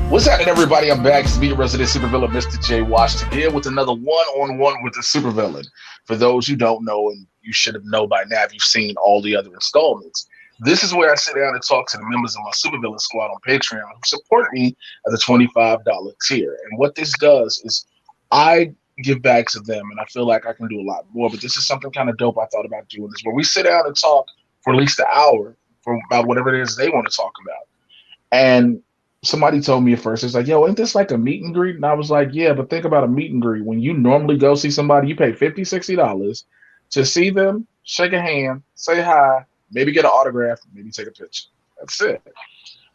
What's happening, everybody? I'm back. It's me, resident supervillain, Mr. J. Washington, here with another one-on-one with the supervillain. For those who don't know, and you should have known by now if you've seen all the other installments, this is where I sit down and talk to the members of my supervillain squad on Patreon who support me at the $25 tier. And what this does is I give back to them, and I feel like I can do a lot more. But this is something kind of dope I thought about doing this, where we sit down and talk for at least an hour for about whatever it is they want to talk about. And somebody told me at first, it's like, yo, ain't this like a meet and greet? And I was like, yeah, but think about a meet and greet. When you normally go see somebody, you pay $50, $60 to see them, shake a hand, say hi, maybe get an autograph, maybe take a picture. That's it.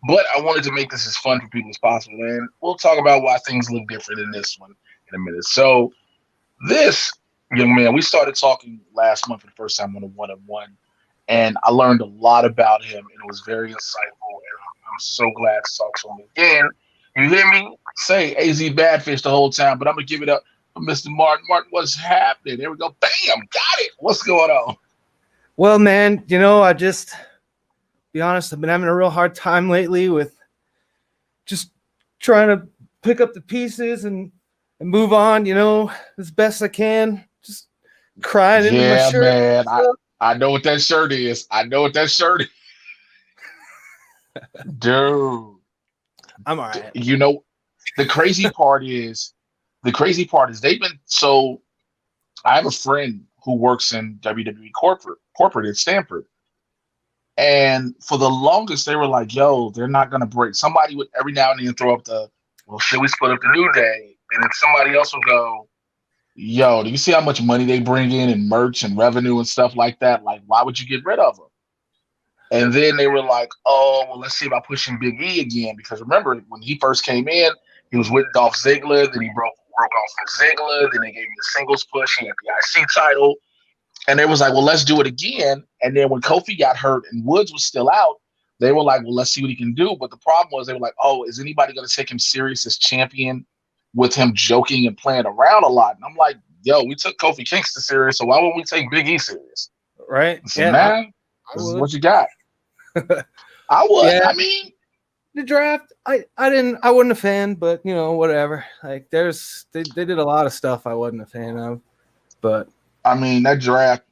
But I wanted to make this as fun for people as possible. And we'll talk about why things look different in this one in a minute. So this young man, we started talking last month for the first time on a one-on-one. And I learned a lot about him, and it was very insightful. And I'm so glad to talk to him again. You hear me say AZBadFish the whole time, but I'm going to give it up for Mr. Martin. Martin, what's happening? There we go. Bam, got it. What's going on? Well, man, I just, be honest, I've been having a real hard time lately with just trying to pick up the pieces and move on, as best I can. Just crying into my shirt. Yeah, man. I know what that shirt is. Dude. I'm all right. The crazy part is they've been so I have a friend who works in WWE corporate at Stanford. And for the longest they were like, yo, they're not gonna break. Somebody would every now and then throw up should we split up the New Day? And then somebody else would go, yo, do you see how much money they bring in and merch and revenue and stuff like that? Like, why would you get rid of them? And then they were like, oh, well, let's see about pushing Big E again. Because remember, when he first came in, he was with Dolph Ziggler. Then he broke off with Ziggler. Then they gave him the singles push. He had the IC title. And they was like, well, let's do it again. And then when Kofi got hurt and Woods was still out, they were like, well, let's see what he can do. But the problem was they were like, oh, is anybody going to take him serious as champion with him joking and playing around a lot? And I'm like, yo, we took Kofi Kingston serious, so why wouldn't we take Big E serious? Right. So now, this is what you got. I would. Yeah. I mean, the draft, I wasn't a fan, but whatever. Like they did a lot of stuff I wasn't a fan of. But I mean, that draft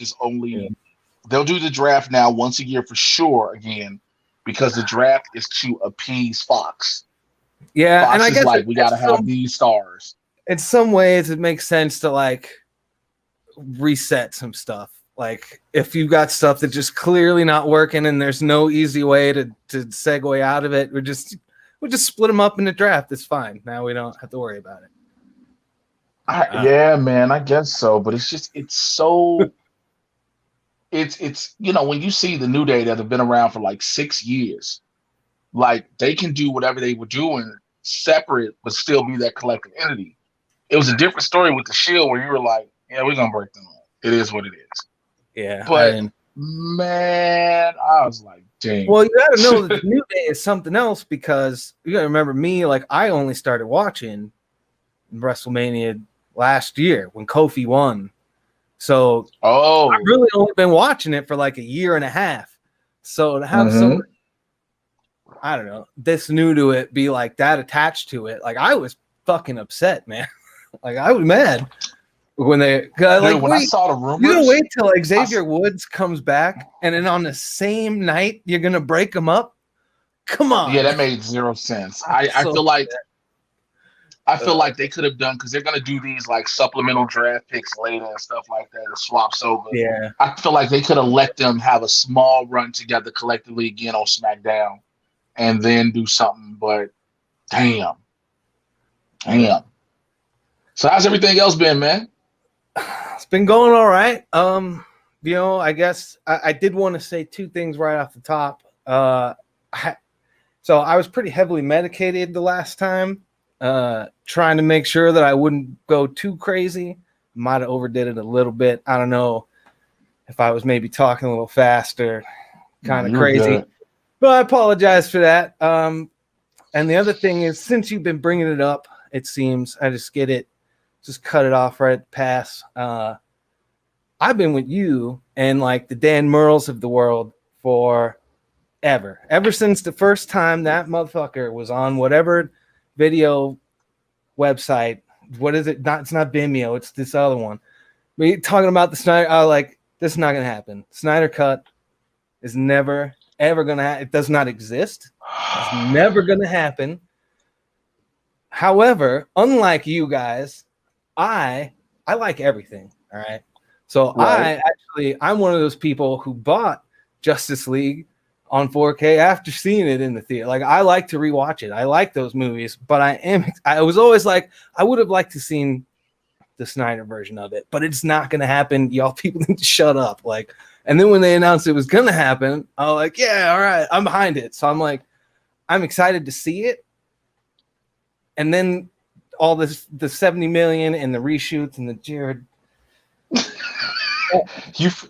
is only they'll do the draft now once a year for sure again, because the draft is to appease Fox. Yeah, Fox and I guess like we gotta have these stars. In some ways, it makes sense to like reset some stuff. Like if you've got stuff that's just clearly not working and there's no easy way to segue out of it, we'll just split them up in the draft. It's fine. Now we don't have to worry about it. Yeah, man, I guess so. But it's so it's when you see the New Day that have been around for like 6 years, like they can do whatever they were doing separate, but still be that collective entity. It was a different story with the Shield where you were like, yeah, we're gonna break them up. It is what it is. Yeah, but man, I was like, dang. Well, you got to know that the New Day is something else, because you got to remember me. Like I only started watching WrestleMania last year when Kofi won, so I've really only been watching it for like a year and a half. So to have somebody, I don't know, this new to it, be like that attached to it, like I was fucking upset, man. Like I was mad. When I saw the rumors, you're gonna wait till Xavier Woods comes back, and then on the same night you're gonna break them up? Come on. Yeah, that made zero sense. I feel like they could have done, because they're gonna do these like supplemental draft picks later and stuff like that and swaps over. Yeah, I feel like they could have let them have a small run together collectively again on SmackDown, and then do something. But damn. So how's everything else been, man? It's been going all right. I guess I did want to say two things right off the top. So I was pretty heavily medicated the last time, trying to make sure that I wouldn't go too crazy. Might have overdid it a little bit. I don't know if I was maybe talking a little fast or kind of crazy, good. But I apologize for that. And the other thing is, since you've been bringing it up, it seems I just cut it off right at the pass. I've been with you and like the Dan Merles of the world for Ever since the first time that motherfucker was on whatever video website. What is it? It's not Vimeo. It's this other one. We talking about the Snyder. I was like, this is not gonna happen. Snyder Cut is never ever gonna. It does not exist. It's never gonna happen. However, unlike you guys, I like everything. All right. So right. I'm one of those people who bought Justice League on 4K after seeing it in the theater. Like, I like to rewatch it. I like those movies, but I was always like, I would have liked to seen the Snyder version of it, but it's not going to happen. Y'all people need to shut up. Like, and then when they announced it was going to happen, I was like, yeah, all right, I'm behind it. So I'm like, I'm excited to see it. And then all this, the 70 million and the reshoots and the Jared. That's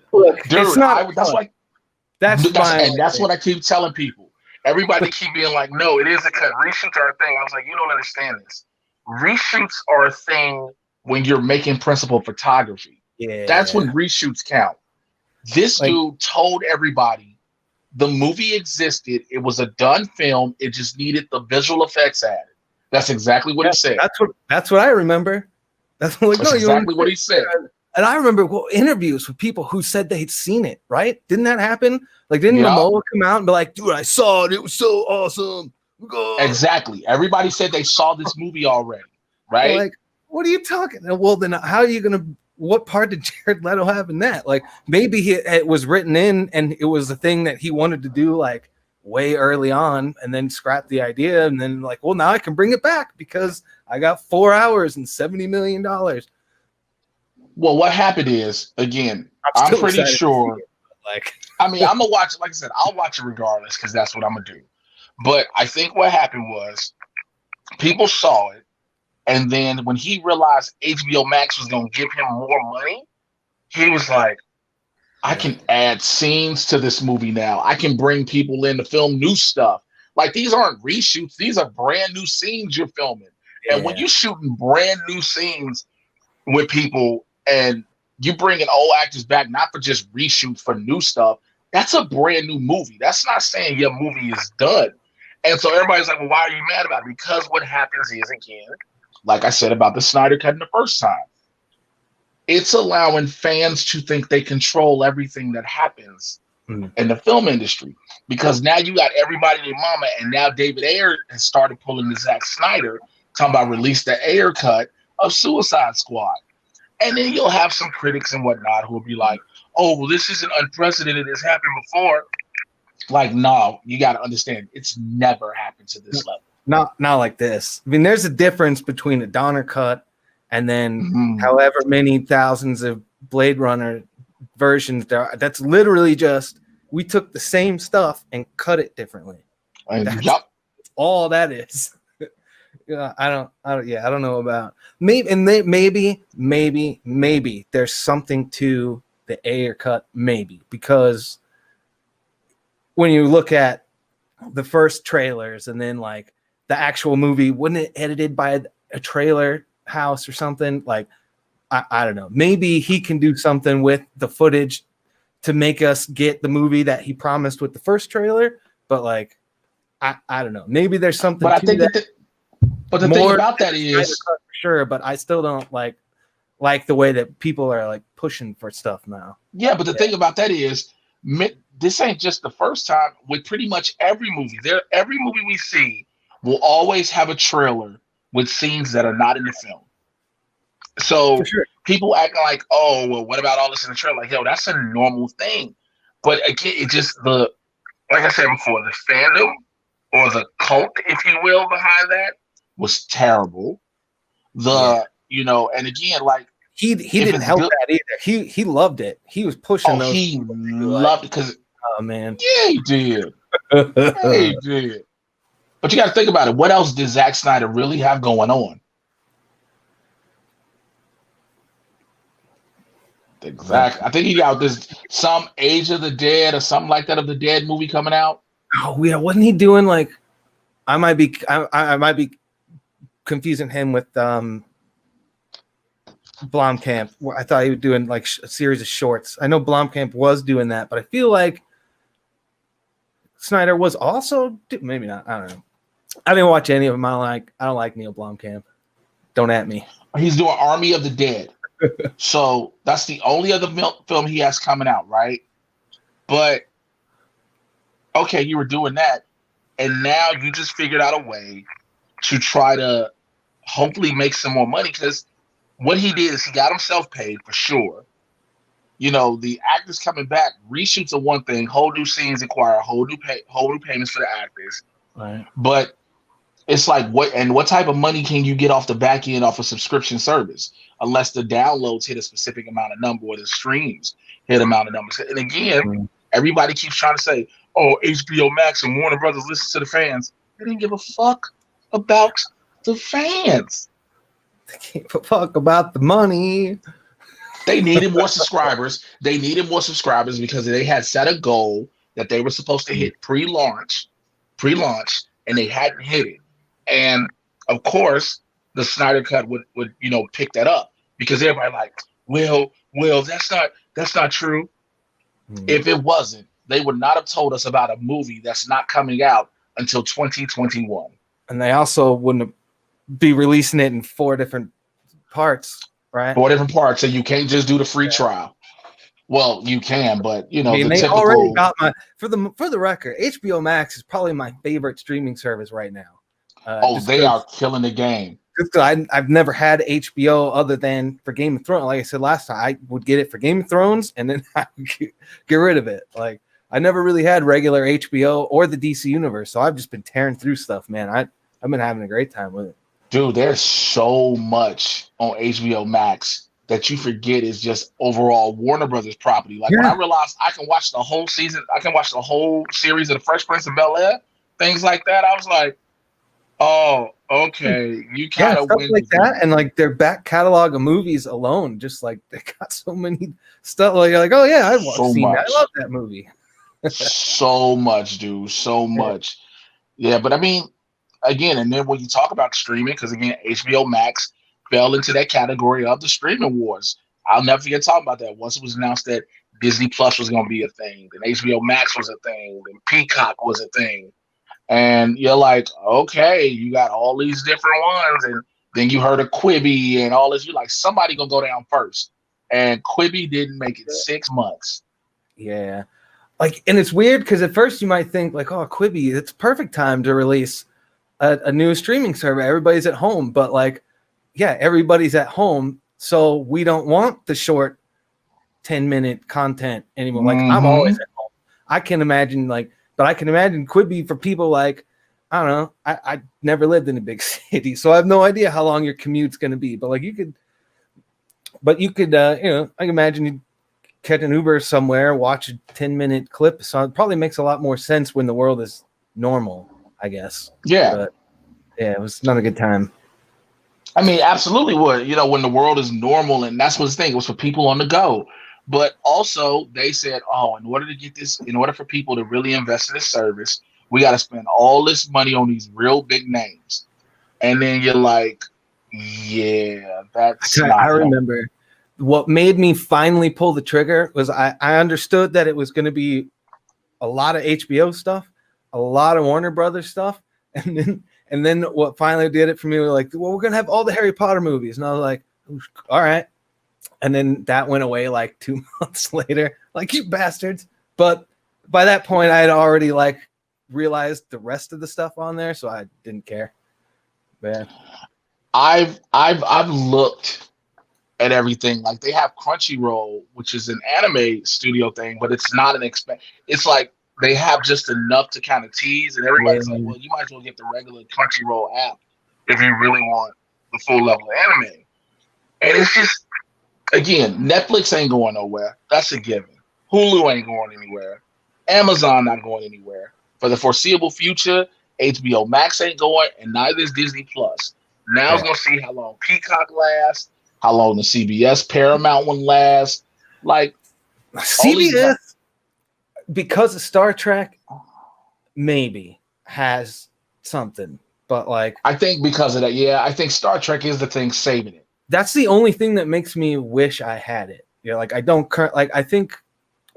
what I keep telling people. Everybody keep being like, no, it is a cut. Reshoots are a thing. I was like, you don't understand this. Reshoots are a thing when you're making principal photography. Yeah. That's when reshoots count. This dude told everybody the movie existed. It was a done film. It just needed the visual effects added. That's exactly what he said. That's what I remember. That's exactly what he said. And I remember interviews with people who said they'd seen it, right? Didn't that happen? Like, didn't Momoa come out and be like, dude, I saw it. It was so awesome. Exactly. Everybody said they saw this movie already, right? Like, what are you talking? Well, then how are you going to, what part did Jared Leto have in that? Like, maybe it was written in and it was a thing that he wanted to do like way early on and then scrapped the idea. And then like, well, now I can bring it back because I got 4 hours and $70 million. Well, what happened is, again, I'm pretty sure. I'm gonna watch it. Like I said, I'll watch it regardless because that's what I'm gonna do. But I think what happened was people saw it, and then when he realized HBO Max was gonna give him more money, he was like, "I can add scenes to this movie now. I can bring people in to film new stuff. Like, these aren't reshoots; these are brand new scenes you're filming. Yeah. And when you're shooting brand new scenes with people." And you bringing old actors back, not for just reshoots for new stuff. That's a brand new movie. That's not saying your movie is done. And so everybody's like, well, why are you mad about it? Because what happens is, again, like I said about the Snyder Cut in the first time, it's allowing fans to think they control everything that happens in the film industry. Because now you got everybody and their mama, and now David Ayer has started pulling the Zack Snyder, talking about release the Ayer cut of Suicide Squad. And then you'll have some critics and whatnot who will be like, oh, well, this isn't unprecedented. It's happened before. Like, no, you got to understand. It's never happened to this level. Not like this. I mean, there's a difference between a Donner cut and then however many thousands of Blade Runner versions there are. That's literally just, we took the same stuff and cut it differently. That's all that is. Yeah, I don't know about maybe there's something to the Ayer cut, maybe, because when you look at the first trailers and then like the actual movie, wasn't it edited by a trailer house or something? Like, I don't know. Maybe he can do something with the footage to make us get the movie that he promised with the first trailer, but like, I don't know. Maybe there's something. But I think but the thing about that is, sure, but I still don't like the way that people are like pushing for stuff now. Yeah, but the thing about that is, this ain't just the first time. With pretty much every movie, every movie we see will always have a trailer with scenes that are not in the film. So people acting like, oh, well, what about all this in the trailer? Like, yo, that's a normal thing. But again, it just like I said before, the fandom or the cult, if you will, behind that was terrible. And again, like he didn't help that either. He loved it. He was pushing those. He loved it because man, yeah, he did. Yeah, he did. But you got to think about it. What else did Zack Snyder really have going on? Exactly. I think he got some Age of the Dead or something like that of the Dead movie coming out. Oh yeah, wasn't he doing like? I might be confusing him with Blomkamp. I thought he was doing like a series of shorts. I know Blomkamp was doing that, but I feel like Snyder was also maybe not. I don't know. I didn't watch any of them. I don't like Neil Blomkamp. Don't at me. He's doing Army of the Dead. So that's the only other film he has coming out, right? But okay, you were doing that, and now you just figured out a way to try to hopefully make some more money, because what he did is he got himself paid for sure. You know, the actors coming back, reshoots are one thing, whole new scenes require whole new payments for the actors. Right. But it's like, what type of money can you get off the back end off a subscription service, unless the downloads hit a specific amount of number or the streams hit amount of numbers? And again, everybody keeps trying to say, oh, HBO Max and Warner Brothers listen to the fans. They didn't give a fuck about the fans. They gave a fuck about the money. They needed more subscribers. They needed more subscribers because they had set a goal that they were supposed to hit pre-launch, and they hadn't hit it. And of course, the Snyder Cut would pick that up, because everybody like, well, that's not true. If it wasn't, they would not have told us about a movie that's not coming out until 2021. And they also wouldn't be releasing it in 4 different parts, right? 4 different parts, and you can't just do the free trial. Well, you can, but I mean, they already got for the record, HBO Max is probably my favorite streaming service right now. They are killing the game. I've never had HBO other than for Game of Thrones. Like I said last time, I would get it for Game of Thrones, and then I would get rid of it. Like, I never really had regular HBO or the DC universe, so I've just been tearing through stuff, man. I've been having a great time with it. Dude, there's so much on HBO Max that you forget is just overall Warner Brothers property. Like, when I realized I can watch the whole season, I can watch the whole series of The Fresh Prince of Bel-Air, things like that, I was like, oh, okay, you kind of win like that, and like their back catalog of movies alone, just like they got so many stuff. Like you're like, oh yeah, I've seen that. I love that movie. So much, dude, so much. Yeah, but I mean, again, and then when you talk about streaming, because again, HBO Max fell into that category of the streaming wars. I'll never forget talking about that. Once it was announced that Disney Plus was going to be a thing, then HBO Max was a thing, then Peacock was a thing. And you're like, okay, you got all these different ones, and then you heard of Quibi and all this. You're like, somebody gonna go down first, and Quibi didn't make it 6 months. Yeah, like, and it's weird because at first you might think like, oh, Quibi, it's perfect time to release a new streaming service. Everybody's at home, but like, yeah, everybody's at home, so we don't want the short 10-minute content anymore. Like, I'm always at home. I can imagine Quibi for people like, I don't know. I never lived in a big city, so I have no idea how long your commute's going to be. But like you could, I can imagine you catch an Uber somewhere, watch a 10-minute clip. So it probably makes a lot more sense when the world is normal, I guess. Yeah. But yeah, it was not a good time. I mean, absolutely would. When the world is normal, and that's what's the thing. It was for people on the go. But also, they said, oh, in order for people to really invest in this service, we got to spend all this money on these real big names. And then you're like, yeah, that's not I remember what made me finally pull the trigger was I understood that it was going to be a lot of HBO stuff, a lot of Warner Brothers stuff. And then what finally did it for me was like, well, we're going to have all the Harry Potter movies. And I was like, all right. And then that went away like 2 months later, like, you bastards. But by that point, I had already like realized the rest of the stuff on there, so I didn't care. Man, I've looked at everything. Like, they have Crunchyroll, which is an anime studio thing, but it's not an expense. It's like they have just enough to kind of tease, and everybody's like, well, you might as well get the regular Crunchyroll app if you really want the full level of anime. And it's just, again, Netflix ain't going nowhere. That's a given. Hulu ain't going anywhere. Amazon not going anywhere. For the foreseeable future, HBO Max ain't going, and neither is Disney Plus. Now we're going to see how long Peacock lasts, how long the CBS Paramount one lasts. Like, CBS, because of Star Trek, maybe has something. But like, I think because of that, I think Star Trek is the thing saving it. That's the only thing that makes me wish I had it. Like, I don't like, I think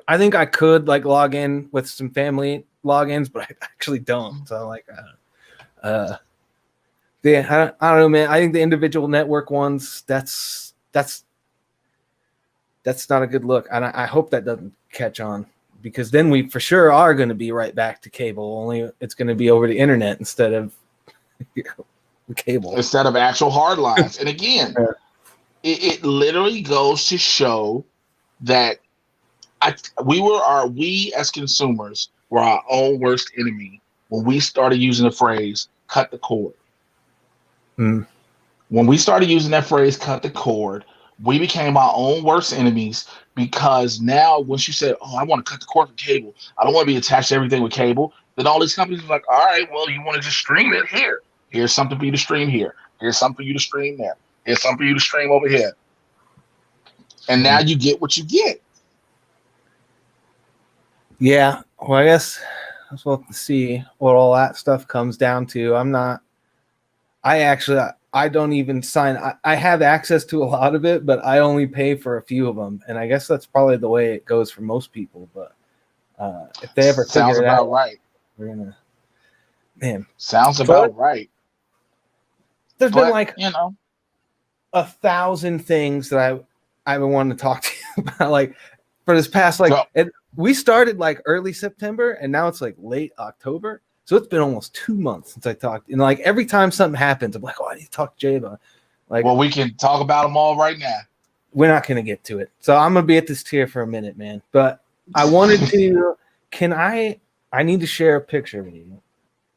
I could like log in with some family logins, but I actually don't. So like, yeah, I don't know, man. I think the individual network ones, that's not a good look, and I hope that doesn't catch on, because then we for sure are going to be right back to cable. Only it's going to be over the internet instead of cable, instead of actual hard lines. And again, it literally goes to show that we as consumers were our own worst enemy when we started using the phrase "cut the cord." Mm. When we started using that phrase "cut the cord," we became our own worst enemies, because now once you said, "Oh, I want to cut the cord from cable. I don't want to be attached to everything with cable," then all these companies are like, "All right, well, you want to just stream it here. Here's something for you to stream here. Here's something for you to stream there. Here's something for you to stream over here." And now you get what you get. Yeah, well, I guess we'll have to see what all that stuff comes down to. I don't even sign. I have access to a lot of it, but I only pay for a few of them, and I guess that's probably the way it goes for most people. But if they ever sounds figure it about out, right. We're gonna, man. Sounds about right. There's been like 1,000 things that I've been wanting to talk to you about, like for this past we started like early September, and now it's like late October. So it's been almost 2 months since I talked. And like every time something happens, I'm like, oh, I need to talk to Jay about it. Like, well, we can talk about them all right now. We're not going to get to it. So I'm going to be at this tier for a minute, man. But I wanted to, I need to share a picture with you.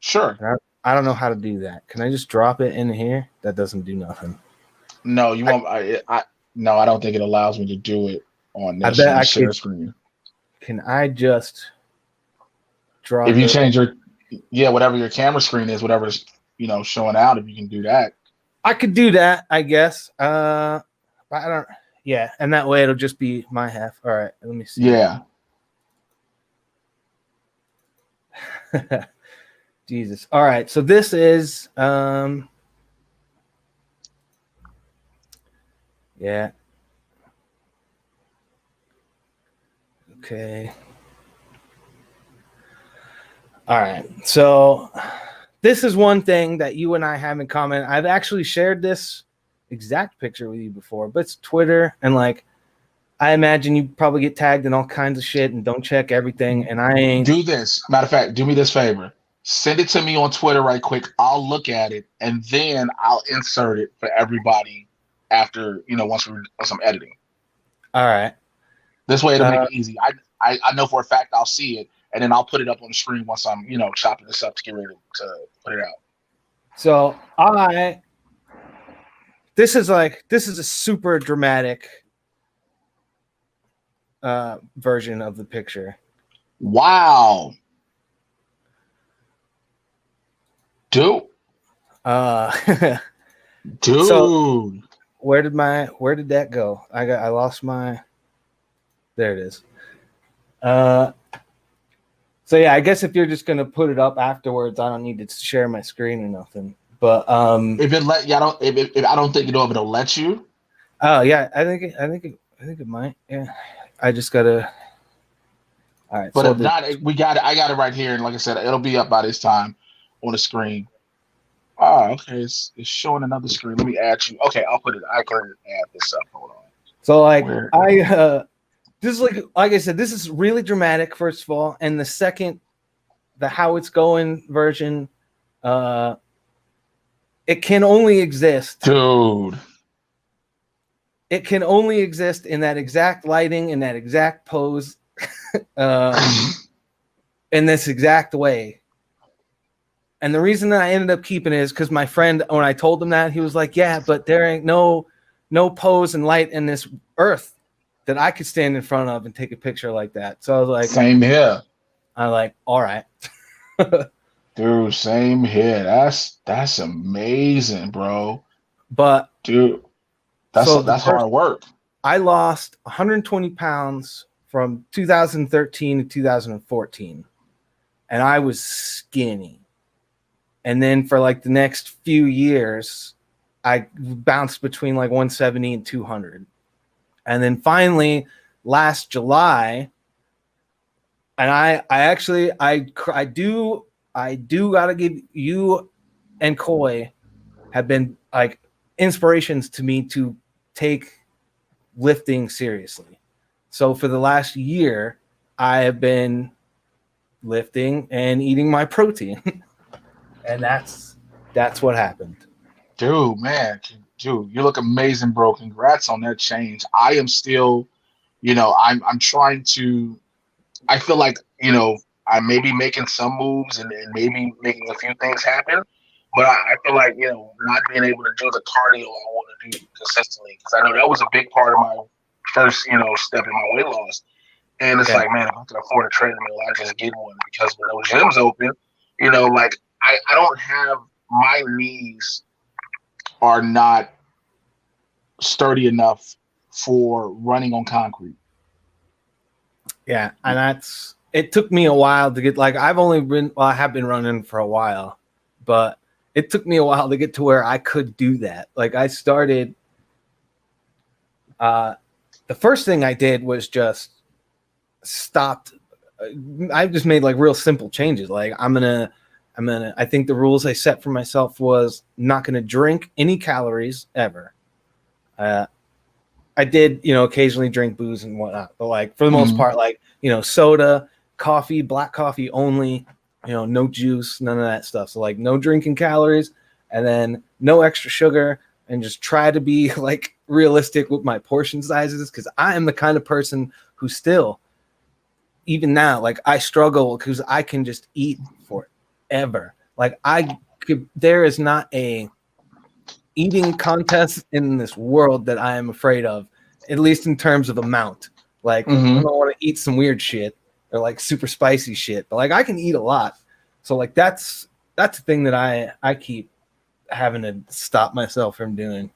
Sure. I don't know how to do that. Can I just drop it in here? That doesn't do nothing. No, you won't. No, I don't think it allows me to do it on this share screen. Can I just drop if you change your whatever your camera screen is, whatever's showing out, if you can do that. I could do that, I guess. But I don't. Yeah, and that way it'll just be my half. All right, let me see. Yeah. Jesus. All right, so this is yeah. Okay. All right. So this is one thing that you and I have in common. I've actually shared this exact picture with you before, but it's Twitter, and like I imagine you probably get tagged in all kinds of shit and don't check everything. And I ain't. Do this. Matter of fact, do me this favor. Send it to me on Twitter right quick. I'll look at it, and then I'll insert it for everybody after, once I'm editing. All right. This way it'll make it easy. I know for a fact I'll see it, and then I'll put it up on the screen once I'm, chopping this up to get ready to put it out. So this is a super dramatic version of the picture. Wow. Dude. Dude. So where did that go? I lost my. There it is. So yeah, I guess if you're just gonna put it up afterwards, I don't need to share my screen or nothing. But if it let you, I don't think it'll let you. Oh yeah, I think it might. Yeah, I just gotta. All right, but so if not, we got it. I got it right here, and like I said, it'll be up by this time on the screen. Oh, okay. It's showing another screen. Let me add you. Okay, I'll put it. I can add this up. Hold on. So like this is like I said, this is really dramatic. First of all, and the second, the how it's going version, it can only exist, dude. It can only exist in that exact lighting, in that exact pose, in this exact way. And the reason that I ended up keeping it is because my friend, when I told him that, he was like, "Yeah, but there ain't no pose and light in this earth that I could stand in front of and take a picture like that." So I was like, "Same here." I'm like, "All right." Dude, same here. That's amazing, bro. But dude, that's hard work. I lost 120 pounds from 2013 to 2014, and I was skinny. And then for like the next few years, I bounced between like 170 and 200. And then finally, last July, And I do gotta give you and Koi have been like inspirations to me to take lifting seriously. So for the last year, I have been lifting and eating my protein. And that's what happened. Dude, man, dude, you look amazing, bro. Congrats on that change. I am still, I'm trying to. I feel like I may be making some moves and maybe making a few things happen, but I feel like not being able to do the cardio I want to do consistently because I know that was a big part of my first step in my weight loss. And it's like, man, if I can afford a treadmill, I just get one because when those gyms open, like I don't have my knees are not sturdy enough for running on concrete. Yeah, and it took me a while to get I have been running for a while, but it took me a while to get to where I could do that. Like I started the first thing I did was just stopped. I just made real simple changes. Like I think the rules I set for myself was not going to drink any calories ever. I did, occasionally drink booze and whatnot, but for the most part, soda, coffee, black coffee only, no juice, none of that stuff. So no drinking calories and then no extra sugar and just try to be realistic with my portion sizes. Cause I am the kind of person who still, even now, I struggle because I can just eat forever. There is not a eating contest in this world that I am afraid of, at least in terms of amount. I don't want to eat some weird shit or super spicy shit, but I can eat a lot. So that's the thing that I keep having to stop myself from doing.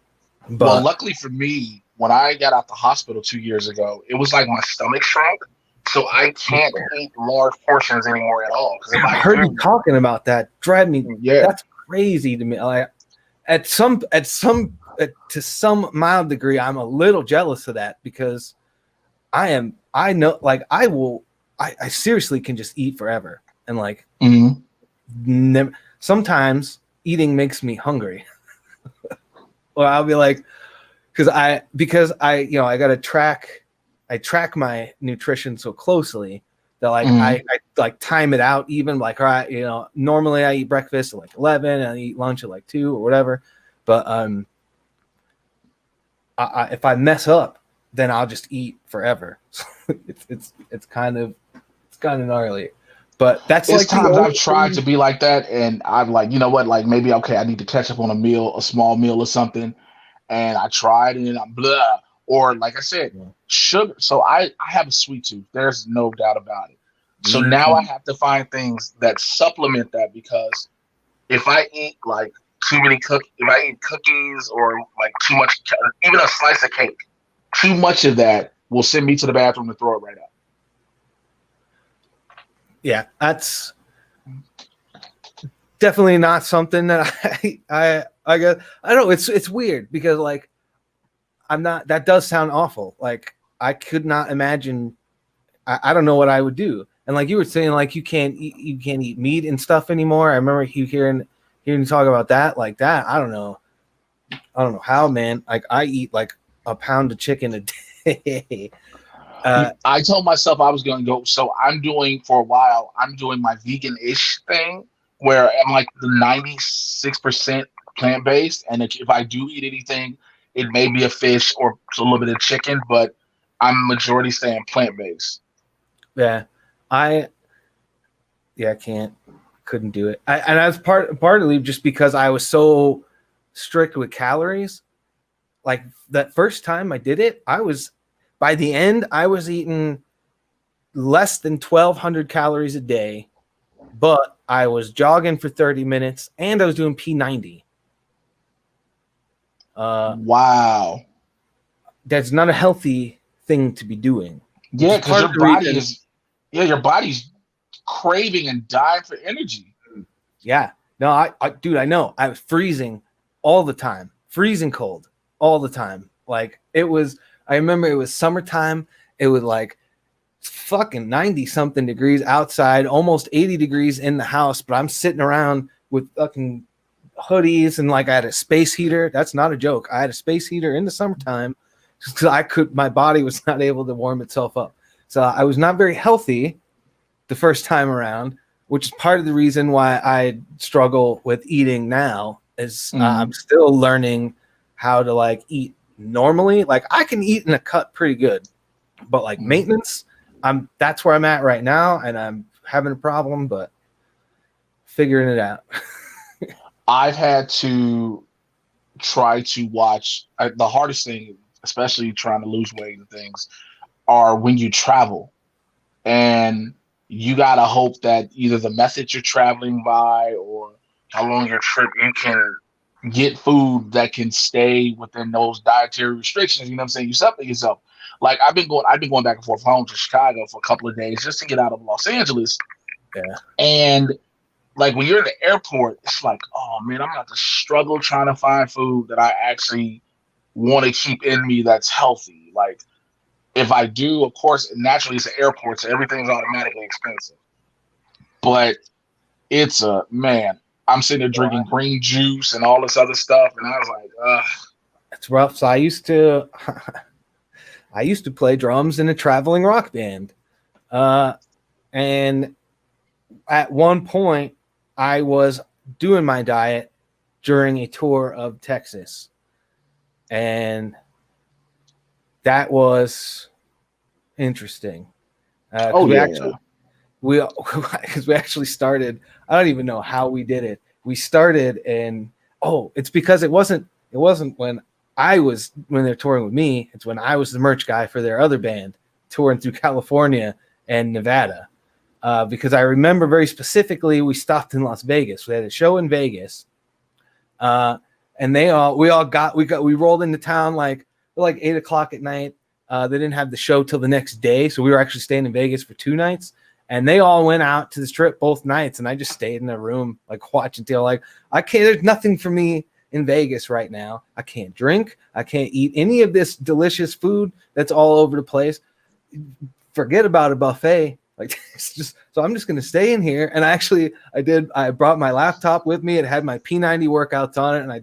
But well, luckily for me, when I got out the hospital 2 years ago, it was my stomach shrunk. So I can't eat large portions anymore at all. Because I heard you talking about that. Drive me. Yeah, that's crazy to me. To some mild degree, I'm a little jealous of that because I seriously can just eat forever and never. Sometimes eating makes me hungry. Or I'll be because I got to track. I track my nutrition so closely that I time it out even all right, normally I eat breakfast at 11 and I eat lunch at 2 or whatever. But if I mess up, then I'll just eat forever. it's kind of gnarly. But that's times I've tried to be like that and I'm you know what, maybe okay, I need to catch up on a small meal or something. And I tried and then I'm blah. Or like I said, sugar. So I have a sweet tooth. There's no doubt about it. So now I have to find things that supplement that because if I eat too many if I eat cookies or too much, even a slice of cake, too much of that will send me to the bathroom and throw it right out. Yeah, that's definitely not something that I guess I don't know. It's weird because I'm not. That does sound awful. I could not imagine. I don't know what I would do. And you were saying, you can't eat meat and stuff anymore. I remember you hearing you talk about that that. I don't know how, man. I eat a pound of chicken a day. I told myself I was going to go. So I'm doing my vegan-ish thing where I'm the 96% plant-based. And if I do eat anything, it may be a fish or a little bit of chicken, but I'm majority staying plant-based. Yeah. I couldn't do it. And I was partly just because I was so strict with calories. That first time I did it, by the end, I was eating less than 1,200 calories a day, but I was jogging for 30 minutes and I was doing P90. Wow. That's not a healthy thing to be doing. Yeah, because your body's craving and dying for energy. Yeah. No, dude, I know. I was freezing all the time, freezing cold all the time. I remember it was summertime. It was fucking 90 something degrees outside, almost 80 degrees in the house, but I'm sitting around with fucking hoodies and like I had a space heater. That's not a joke. I had a space heater in the summertime because my body was not able to warm itself up. So I was not very healthy the first time around, which is part of the reason why I struggle with eating now is I'm still learning how to like eat normally. Like I can eat in a cut pretty good, but like maintenance, that's where I'm at right now, and I'm having a problem, but figuring it out. I've had to try to watch the hardest thing, especially trying to lose weight and things, are when you travel, and you gotta hope that either the method you're traveling by or how long your trip, you can get food that can stay within those dietary restrictions. You know what I'm saying? You separate yourself. Like I've been going back and forth home to Chicago for a couple of days just to get out of Los Angeles. Yeah. And like when you're in the airport, it's like, oh man, I'm gonna have to struggle trying to find food that I actually want to keep in me that's healthy. Like if I do, of course, naturally it's an airport, so everything's automatically expensive. But it's man, I'm sitting there drinking green juice and all this other stuff, and I was like, ugh. It's rough. So I used to play drums in a traveling rock band. And at one point I was doing my diet during a tour of Texas. And that was interesting. We actually started, I don't even know how we did it. We started and it's because it wasn't when they're touring with me, it's when I was the merch guy for their other band touring through California and Nevada. Because I remember very specifically, we stopped in Las Vegas. We had a show in Vegas. And we rolled into town like 8:00 at night. They didn't have the show till the next day. So we were actually staying in Vegas for 2 nights. And they all went out to the Strip both nights. And I just stayed in a room, like watching till like, there's nothing for me in Vegas right now. I can't drink. I can't eat any of this delicious food that's all over the place. Forget about a buffet. Like it's just, so I'm just going to stay in here. And I brought my laptop with me. It had my P90 workouts on it. And I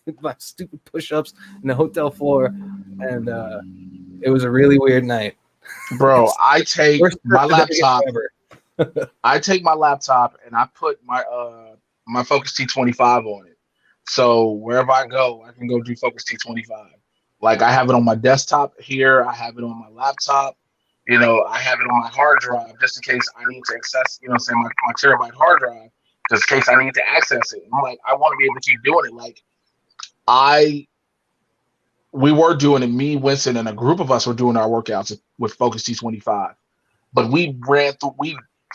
did my stupid push-ups in the hotel floor. And it was a really weird night. Bro, I take my laptop. I take my laptop and I put my my Focus T25 on it. So wherever I go, I can go do Focus T25. Like I have it on my desktop here. I have it on my laptop. You know, I have it on my hard drive just in case I need to access, you know, say my terabyte hard drive, just in case I need to access it. I'm like, I want to be able to keep doing it. Like we were doing it, me, Winston, and a group of us were doing our workouts with Focus T25. But we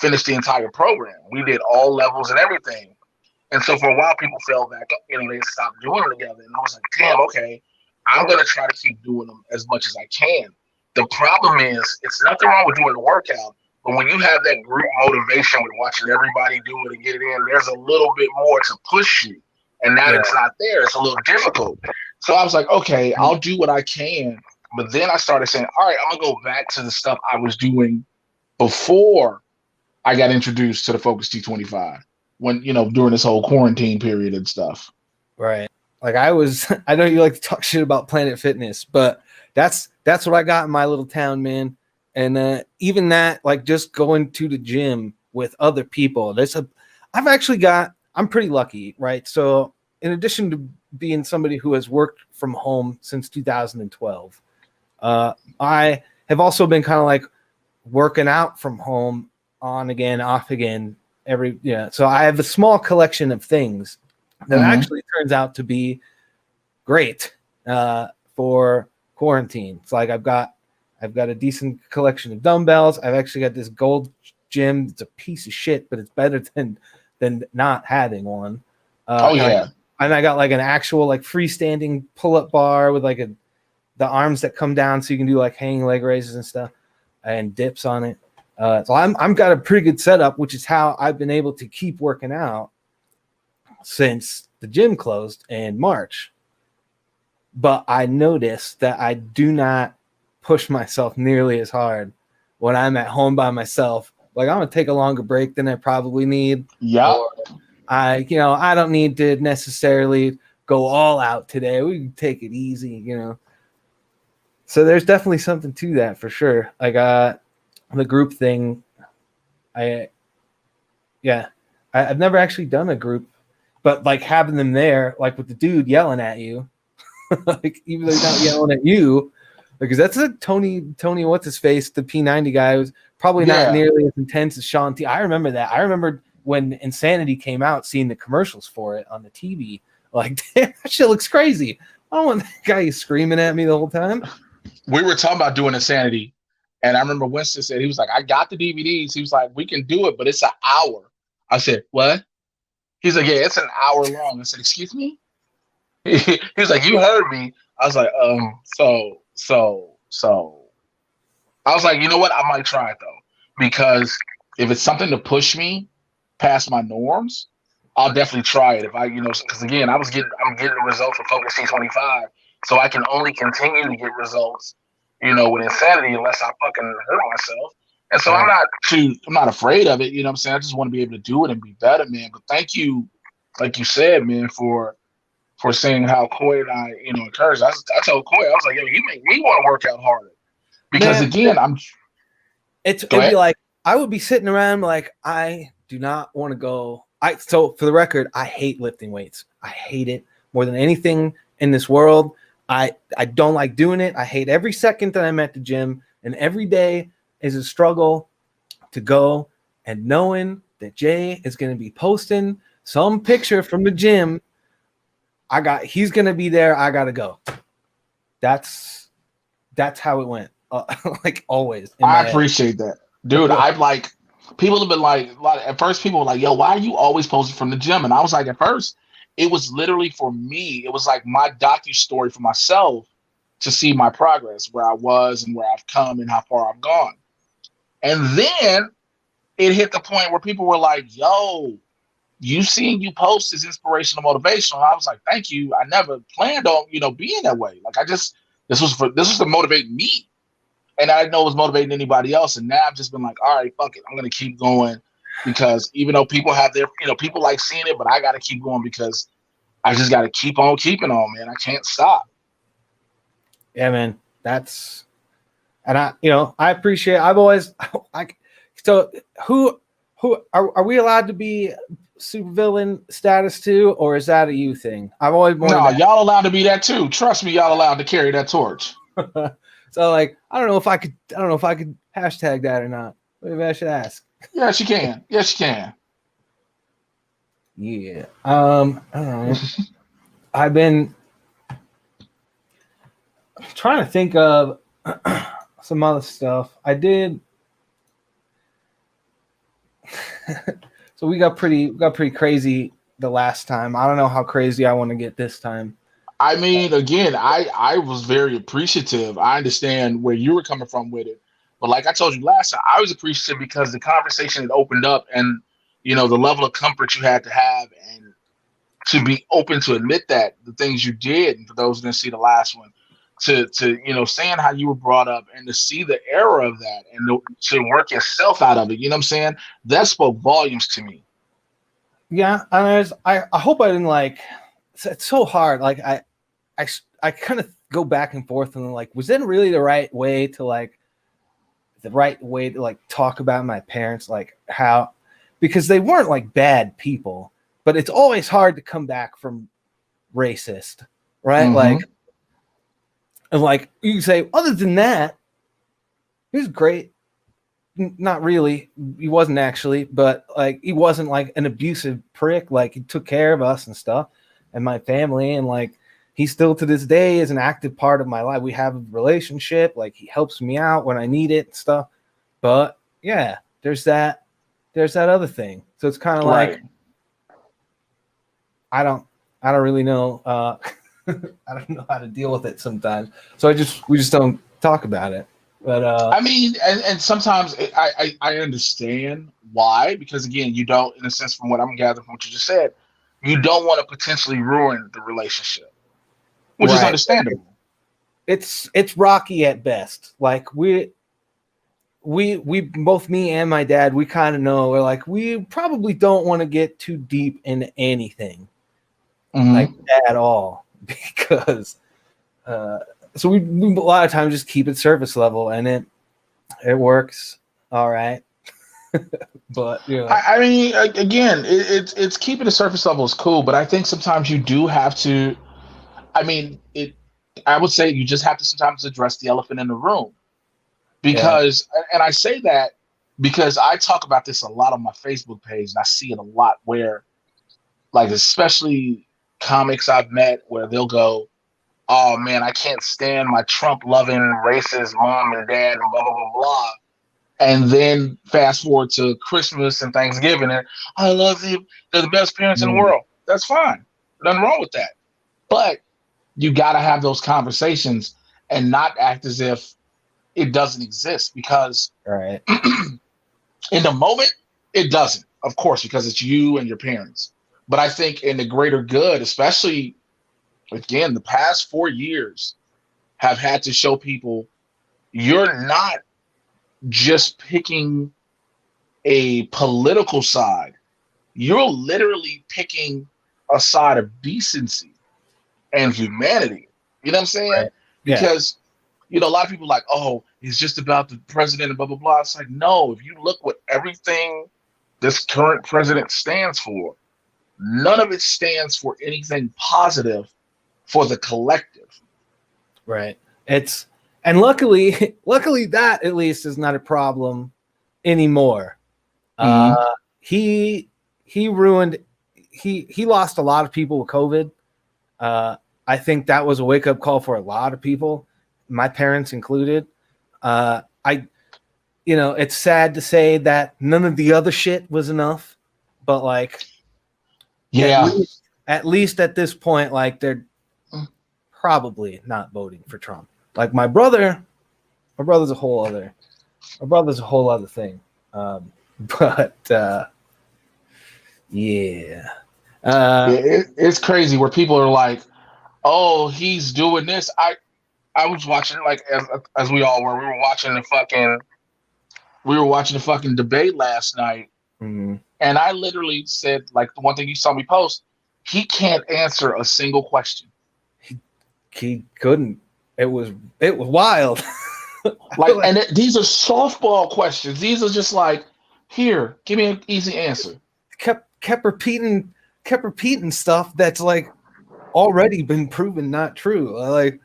finished the entire program. We did all levels and everything. And so for a while, people fell back up, you know, they stopped doing it together. And I was like, damn, okay, I'm going to try to keep doing them as much as I can. The problem is, it's nothing wrong with doing the workout, but when you have that group motivation with watching everybody do it and get it in, there's a little bit more to push you. And now it's not there. It's a little difficult. So I was like, okay, I'll do what I can. But then I started saying, all right, I'm going to go back to the stuff I was doing before I got introduced to the Focus T25 when, you know, during this whole quarantine period and stuff. Right. Like I know you like to talk shit about Planet Fitness, but that's what I got in my little town, man. And even that, like just going to the gym with other people, I'm pretty lucky, right? So in addition to being somebody who has worked from home since 2012, I have also been kind of like working out from home on again, off again, so I have a small collection of things that actually turns out to be great for quarantine. It's like I've got a decent collection of dumbbells. I've actually got this gold gym. It's a piece of shit, but it's better than not having one. And I got like an actual like freestanding pull-up bar with like the arms that come down so you can do like hanging leg raises and stuff and dips on it. So I'm got a pretty good setup, which is how I've been able to keep working out since the gym closed in March. But I noticed that I do not push myself nearly as hard when I'm at home by myself. Like, I'm gonna take a longer break than I probably need. Yeah. I don't need to necessarily go all out today. We can take it easy, So there's definitely something to that for sure. Like the group thing, I've never actually done a group, but like having them there, like with the dude yelling at you, like even though he's not yelling at you, because that's a Tony, what's his face, the P90 guy, was probably not nearly as intense as Sean T. I remember that. I remember when Insanity came out, seeing the commercials for it on the TV. Like, damn, that shit looks crazy. I don't want that guy screaming at me the whole time. We were talking about doing Insanity, and I remember Winston said, he was like, I got the DVDs. He was like, we can do it, but it's an hour. I said, what? He's like, yeah, it's an hour long. I said, excuse me? He was like, you heard me. I was like, so. I was like, you know what? I might try it, though, because if it's something to push me past my norms, I'll definitely try it. If I, because again, I'm getting the results with Focus C25, so I can only continue to get results, with Insanity unless I fucking hurt myself. And so I'm not afraid of it. You know what I'm saying? I just want to be able to do it and be better, man. But thank you, like you said, man, for saying how Coy and I, encouraged. I told Coy, I was like, yo, you make me want to work out harder. Because again, it'd be like, I would be sitting around like, I do not want to go. So for the record, I hate lifting weights. I hate it more than anything in this world. I don't like doing it. I hate every second that I'm at the gym, and every day is a struggle to go, and knowing that Jay is going to be posting some picture from the gym. He's going to be there. I got to go. That's how it went. Like always. I appreciate that, dude. People have been like, at first people were like, yo, why are you always posting from the gym? And I was like, at first, it was literally for me. It was like my docu-story for myself to see my progress, where I was and where I've come and how far I've gone. And then it hit the point where people were like, yo, seeing you post is inspirational, motivational. And I was like, thank you. I never planned on, being that way. Like this was to motivate me. And I didn't know it was motivating anybody else. And now I've just been like, all right, fuck it. I'm going to keep going, because even though people have their, people like seeing it, but I got to keep going, because I just got to keep on keeping on, man. I can't stop. Yeah, man. And I appreciate, I've always, so who are we allowed to be supervillain status too, or is that a you thing? I've always y'all allowed to be that too. Trust me, y'all allowed to carry that torch. So like, I don't know if I could hashtag that or not. Maybe I should ask. Yes, you can. Yes, you can. Yeah. I don't know. I've been trying to think of some other stuff. I did. So we got pretty crazy the last time. I don't know how crazy I want to get this time. I mean, again, I was very appreciative. I understand where you were coming from with it. But like I told you last time, I was appreciative because the conversation had opened up, and, the level of comfort you had to have, and to be open to admit that the things you did. And for those who didn't see the last one, to saying how you were brought up, and to see the error of that, and to work yourself out of it. You know what I'm saying? That spoke volumes to me. Yeah. I hope I didn't it's so hard. Like I kind of go back and forth, and like, was that really the right way to talk about my parents? Like how, because they weren't like bad people, but it's always hard to come back from racist, right? Mm-hmm. Like you can say, other than that, he was great. Not really. He wasn't actually, but like, he wasn't like an abusive prick. Like, he took care of us and stuff and my family. And like, he still to this day is an active part of my life. We have a relationship. Like, he helps me out when I need it and stuff. But yeah, there's that other thing. So it's kind of like, I don't really know. I don't know how to deal with it sometimes. So we just don't talk about it. But I mean, and sometimes I understand why, because again, you don't, in a sense, from what I'm gathering from what you just said, you don't want to potentially ruin the relationship, which is understandable. It's rocky at best. Like we we both, me and my dad, we kind of know, we're like, we probably don't want to get too deep into anything like at all, because so we a lot of times just keep it surface level, and it works all right. But I mean, again, it's keeping the surface level is cool, but I think sometimes you do have to. I mean, I would say you just have to sometimes address the elephant in the room, because, and I say that because I talk about this a lot on my Facebook page, and I see it a lot where, like, especially comics I've met, where they'll go, "Oh man, I can't stand my Trump loving racist mom and dad and blah blah blah blah." And then fast forward to Christmas and Thanksgiving, and I love them. They're the best parents in the world. That's fine. Nothing wrong with that. But you got to have those conversations and not act as if it doesn't exist, because right. in the moment, it doesn't, of course, because it's you and your parents. But I think in the greater good, especially, again, the past 4 years have had to show people you're not just picking a political side. You're literally picking a side of decency and humanity. You know what I'm saying? Right. Because, a lot of people are like, oh, it's just about the president and blah, blah, blah. It's like, no, if you look what everything this current president stands for, none of it stands for anything positive for the collective. Right. And luckily that at least is not a problem anymore. He lost a lot of people with COVID. I think that was a wake up call for a lot of people, my parents included. It's sad to say that none of the other shit was enough, but like, at least at this point, like, they're probably not voting for Trump. Like my brother's a whole other thing. It's crazy where people are like, oh, he's doing this. I was watching, like, as we all were. We were watching the fucking debate last night, and I literally said, like, the one thing you saw me post, he can't answer a single question. He couldn't. It was wild. These are softball questions. These are just like, here, give me an easy answer. Kept repeating stuff that's like already been proven not true. Like,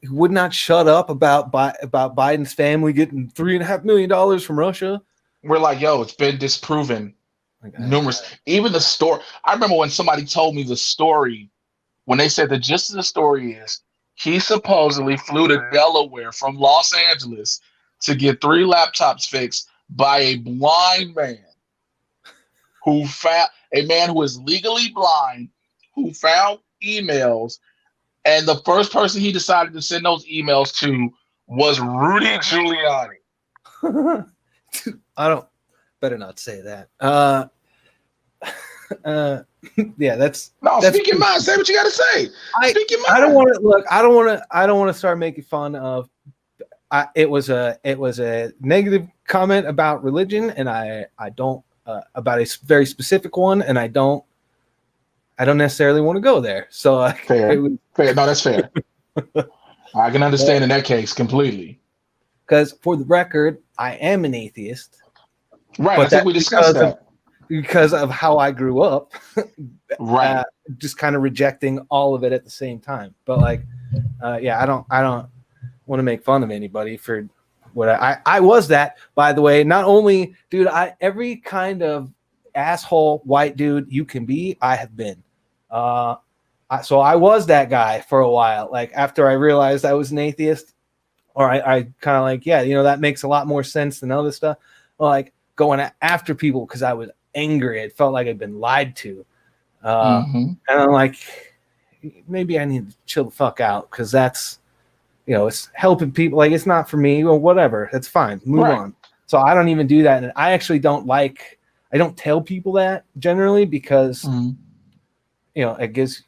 he would not shut up about Biden's family getting $3.5 million from Russia. We're like, yo, it's been disproven numerous. Even the story. I remember when somebody told me the story, when they said the gist of the story is he supposedly flew to Delaware from Los Angeles to get 3 laptops fixed by a blind man who is legally blind, who found emails, and the first person he decided to send those emails to was Rudy Giuliani. Better not say that. Yeah, that's speak your mind. Say what you got to say. Speak your mind. I don't want to start making fun of. It was a negative comment about religion, and I don't about a very specific one, and I don't necessarily want to go there. So fair. No, that's fair. I can understand in that case completely. Because for the record, I am an atheist. Right. I think we discussed that. Because of how I grew up, right? Just kind of rejecting all of it at the same time. But like, I don't want to make fun of anybody for what I was. That, by the way, not only, dude, every kind of asshole white dude you can be, I have been. So I was that guy for a while. Like, after I realized I was an atheist, or I kind of like, that makes a lot more sense than other stuff. Like, going after people because I was angry. It felt like I'd been lied to. And I'm like, maybe I need to chill the fuck out, because that's, it's helping people. Like, it's not for me, or whatever. That's fine. Move on. So I don't even do that. And I actually I don't tell people that generally, because, it gives,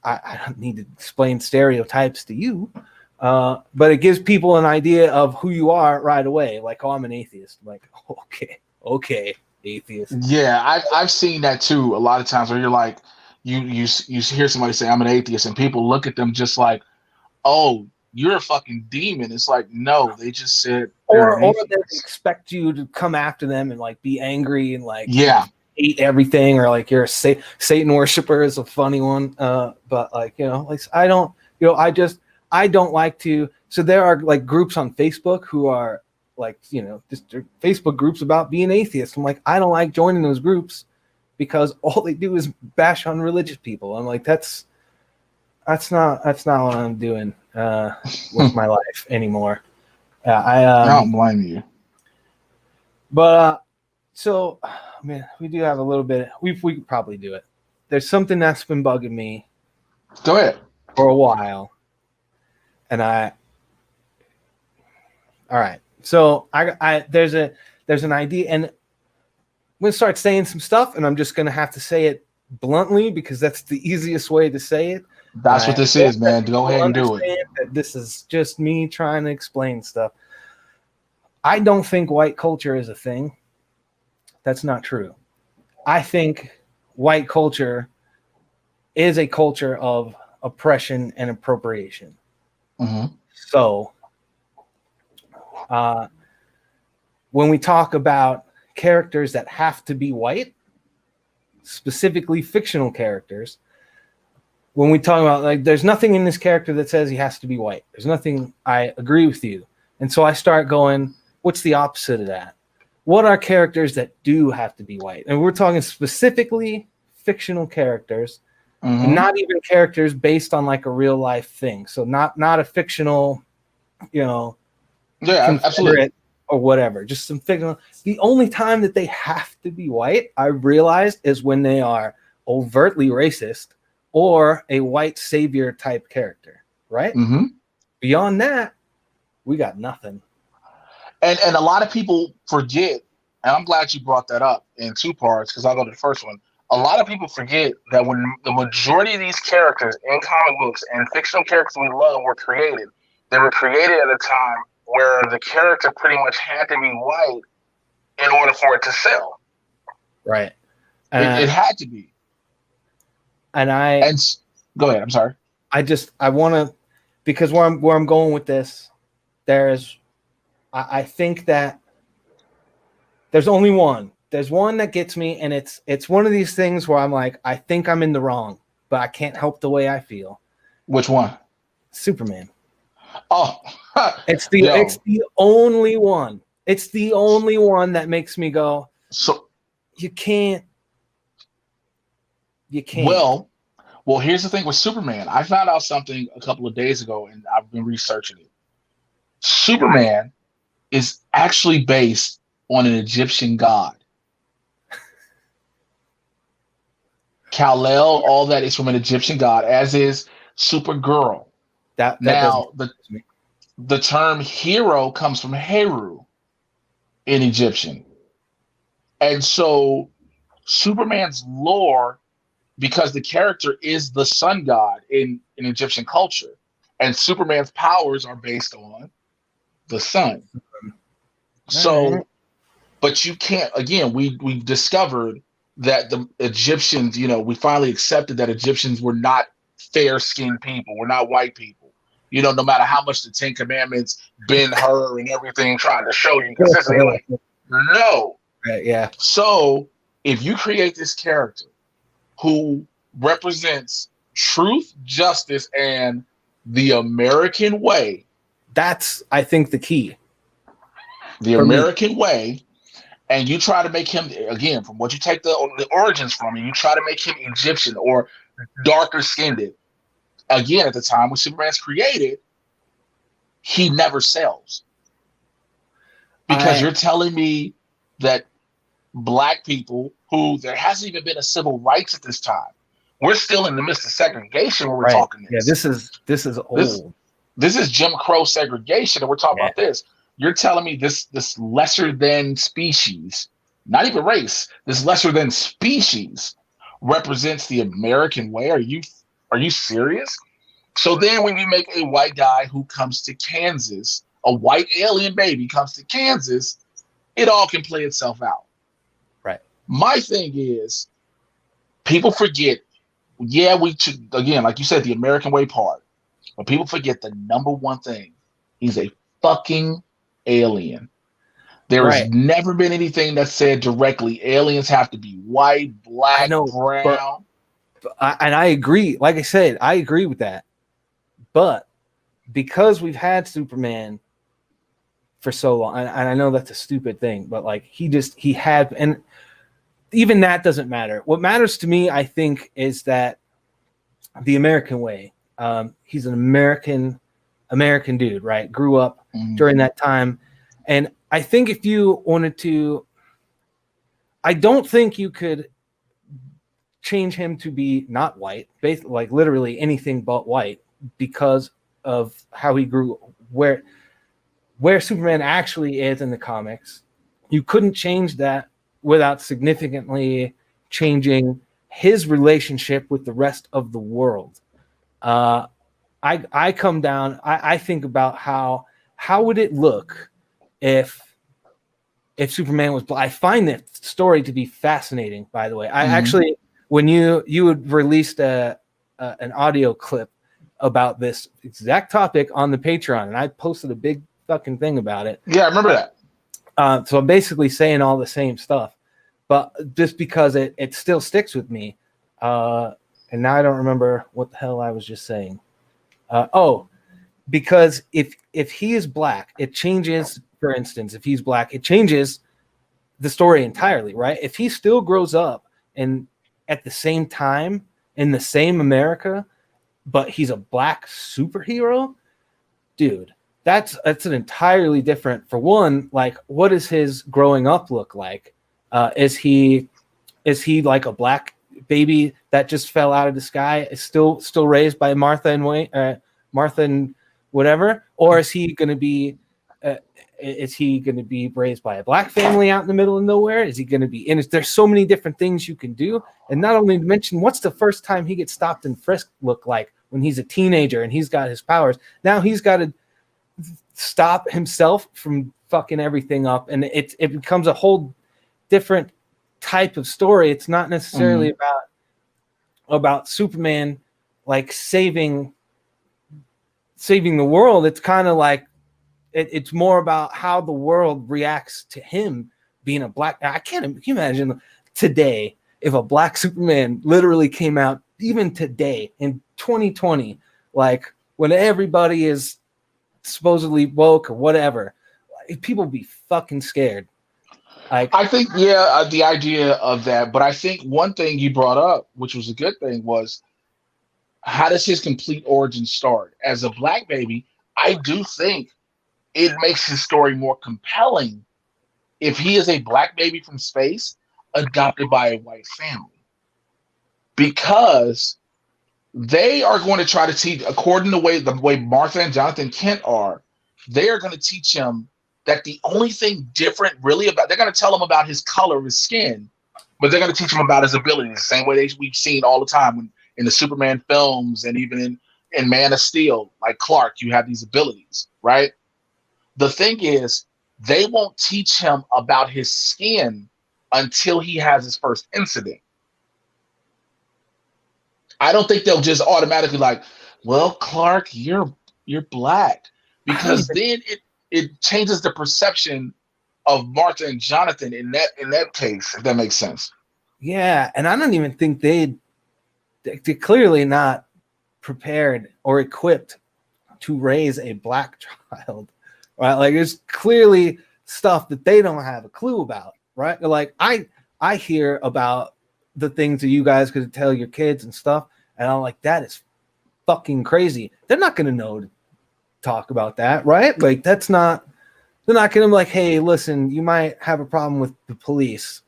I don't need to explain stereotypes to you, But it gives people an idea of who you are right away. Like, oh, I'm an atheist. I'm like, okay, atheist. Yeah, I've seen that too a lot of times where you're like, you hear somebody say I'm an atheist, and people look at them just like, oh, you're a fucking demon. It's like, no, they just said they're an Or they atheist. expect you to come after them and like be angry and like Yeah, hate everything, or like you're a Satan worshiper is a funny one. But like, like I don't, I don't like to. So there are like groups on Facebook who are like, just Facebook groups about being atheist. I'm like, I don't like joining those groups because all they do is bash on religious people. I'm like, that's not what I'm doing with my life anymore. I don't blame you. But so, man, we do have a little bit. We could probably do it. There's something that's been bugging me. Go ahead. For a while, and all right. So there's an idea, and I'm gonna start saying some stuff, and I'm just gonna have to say it bluntly because that's the easiest way to say it. That's what this is, man. Go ahead and do it. That this is just me trying to explain stuff. I don't think white culture is a thing. That's not true. I think white culture is a culture of oppression and appropriation. Mm-hmm. So when we talk about characters that have to be white, specifically fictional characters, when we talk about like, there's nothing in this character that says he has to be white. There's nothing. I agree with you. And so I start going, what's the opposite of that? What are characters that do have to be white? And we're talking specifically fictional characters, mm-hmm. and not even characters based on like a real life thing. So not a fictional, yeah, absolutely, or whatever. Just some fictional. The only time that they have to be white, I realized, is when they are overtly racist or a white savior type character, right? Mm-hmm. Beyond that, we got nothing. And a lot of people forget, and I'm glad you brought that up in two parts because I'll go to the first one. A lot of people forget that when the majority of these characters in comic books and fictional characters we love were created, they were created at a time where the character pretty much had to be white in order for it to sell. Right. It had to be. And go ahead. I'm sorry. I want to, because where I'm going with this, I think that there's only one. There's one that gets me, and it's one of these things where I'm like, I think I'm in the wrong, but I can't help the way I feel. Which one? Superman. Oh, it's the only one. It's the only one that makes me go, so you can't. Well, here's the thing with Superman. I found out something a couple of days ago, and I've been researching it. Superman is actually based on an Egyptian god. Kal-El, all that is from an Egyptian god, as is Supergirl. That now the term hero comes from Heru in Egyptian. And so Superman's lore, because the character is the sun god in Egyptian culture, and Superman's powers are based on the sun. So, but you can't, again, we've discovered that the Egyptians, we finally accepted that Egyptians were not fair-skinned people. We're not white people. No matter how much the Ten Commandments, Ben-Hur and everything trying to show you consistently, no. Right, yeah. So if you create this character who represents truth, justice, and the American way, that's, I think, the key. The American way, and you try to make him, again, from what you take the origins from, and you try to make him Egyptian or darker skinned. Again, at the time when Superman's created, he never sells. Because you're telling me that black people, who there hasn't even been a civil rights at this time, we're still in the midst of segregation when we're talking this. Yeah, this is old. This is Jim Crow segregation, and we're talking about this. You're telling me this lesser than species, not even race, this lesser than species represents the American way? Are you serious? So then when you make a white guy who comes to Kansas, a white alien baby comes to Kansas, it all can play itself out. Right. My thing is, people forget, yeah, we should, again, like you said, the American way part. But people forget the number one thing. He's a fucking alien. There has Right. never been anything that said directly aliens have to be white, black, brown. And I agree. Like I said, I agree with that. But because we've had Superman for so long, and I know that's a stupid thing, but like he had, and even that doesn't matter. What matters to me, I think, is that the American way. He's an American dude, right? Grew up during that time. And I think if you wanted to, I don't think you could change him to be not white, basically, like literally anything but white, because of how he grew, where Superman actually is in the comics. You couldn't change that without significantly changing his relationship with the rest of the world. I come down, I think about how would it look if Superman was black. I find that story to be fascinating, by the way. I actually, when you had released an audio clip about this exact topic on the Patreon, and I posted a big fucking thing about it. Yeah, I remember that. So I'm basically saying all the same stuff, but just because it still sticks with me. And now I don't remember what the hell I was just saying. Because if he is black, it changes. For instance, if he's black, it changes the story entirely, right? If he still grows up and at the same time in the same America, but he's a black superhero, dude, that's an entirely different. For one, like, what does his growing up look like? Is he like a black baby that just fell out of the sky, is still raised by Martha and whatever, or is he going to be raised by a black family out in the middle of nowhere? Is he going to be in? There's so many different things you can do, and not only to mention, what's the first time he gets stopped and frisked look like when he's a teenager and he's got his powers? Now he's got to stop himself from fucking everything up, and it becomes a whole different type of story. It's not necessarily about Superman like saving the world. It's kind of like it's more about how the world reacts to him being a black. Can you imagine today if a black Superman literally came out, even today in 2020, like when everybody is supposedly woke or whatever, people would be fucking scared. I think, the idea of that, but I think one thing you brought up, which was a good thing, was how does his complete origin start? As a black baby, I do think it makes his story more compelling if he is a black baby from space adopted by a white family. Because they are going to try to teach, according to the way Martha and Jonathan Kent are, they are going to teach him that the only thing different really about, they're going to tell him about his color of his skin, but they're going to teach him about his abilities, the same way we've seen all the time in the Superman films and even in Man of Steel, like Clark, you have these abilities, right? The thing is, they won't teach him about his skin until he has his first incident. I don't think they'll just automatically like, well, Clark, you're black, because then it changes the perception of Martha and Jonathan in that case, if that makes sense. Yeah, and I don't even think they're clearly not prepared or equipped to raise a black child, right? Like, there's clearly stuff that they don't have a clue about, right? Like, I hear about the things that you guys could tell your kids and stuff, and I'm like, that is fucking crazy. They're not going to know to talk about that, right? Like, they're not going to be like, hey, listen, you might have a problem with the police.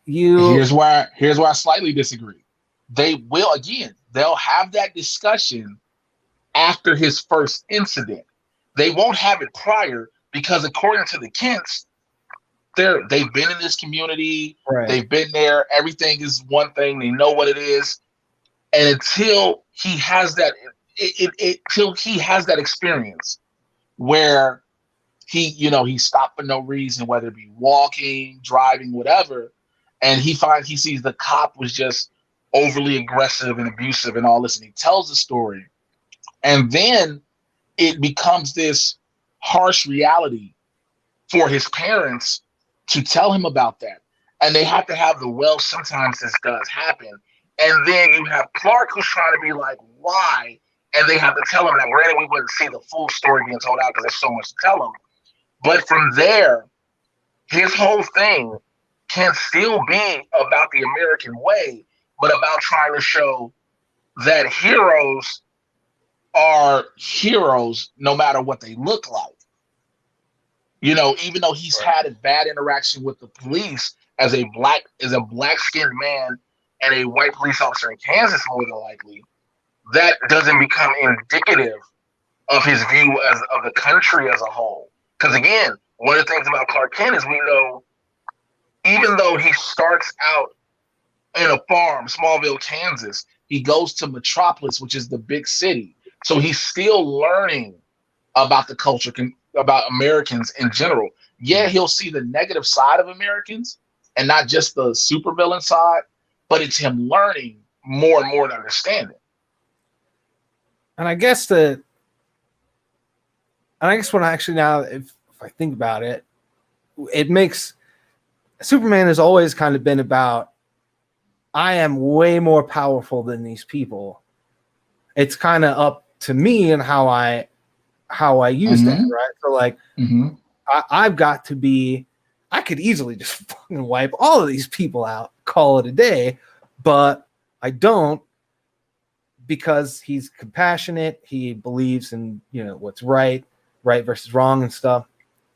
Here's why I slightly disagree. They'll have that discussion after his first incident. They won't have it prior, because according to the Kents, they've been in this community, right. They've been there, everything is one thing, they know what it is. And until he has that, till he has that experience where he stopped for no reason, whether it be walking, driving, whatever, and he sees the cop was just overly aggressive and abusive and all this, and he tells the story, and then it becomes this harsh reality for his parents to tell him about that, and they have to have sometimes this does happen, and then you have Clark who's trying to be like, why? And they have to tell him that. Granted, we wouldn't see the full story being told out because there's so much to tell him. But from there, his whole thing can still be about the American way, but about trying to show that heroes are heroes no matter what they look like. Even though he's had a bad interaction with the police as a black-skinned man and a white police officer in Kansas, more than likely, that doesn't become indicative of his view of the country as a whole. Because again, one of the things about Clark Kent is we know, even though he starts out in a farm, Smallville, Kansas, he goes to Metropolis, which is the big city. So he's still learning about the culture, about Americans in general. Yeah, he'll see the negative side of Americans and not just the supervillain side, but it's him learning more and more to understand it. And I guess when if I think about it, it makes Superman has always kind of been about, I am way more powerful than these people. It's kind of up to me and how I use that, right? So like, I've got to be. I could easily just fucking wipe all of these people out, call it a day, but I don't, because he's compassionate. He believes in what's right versus wrong and stuff.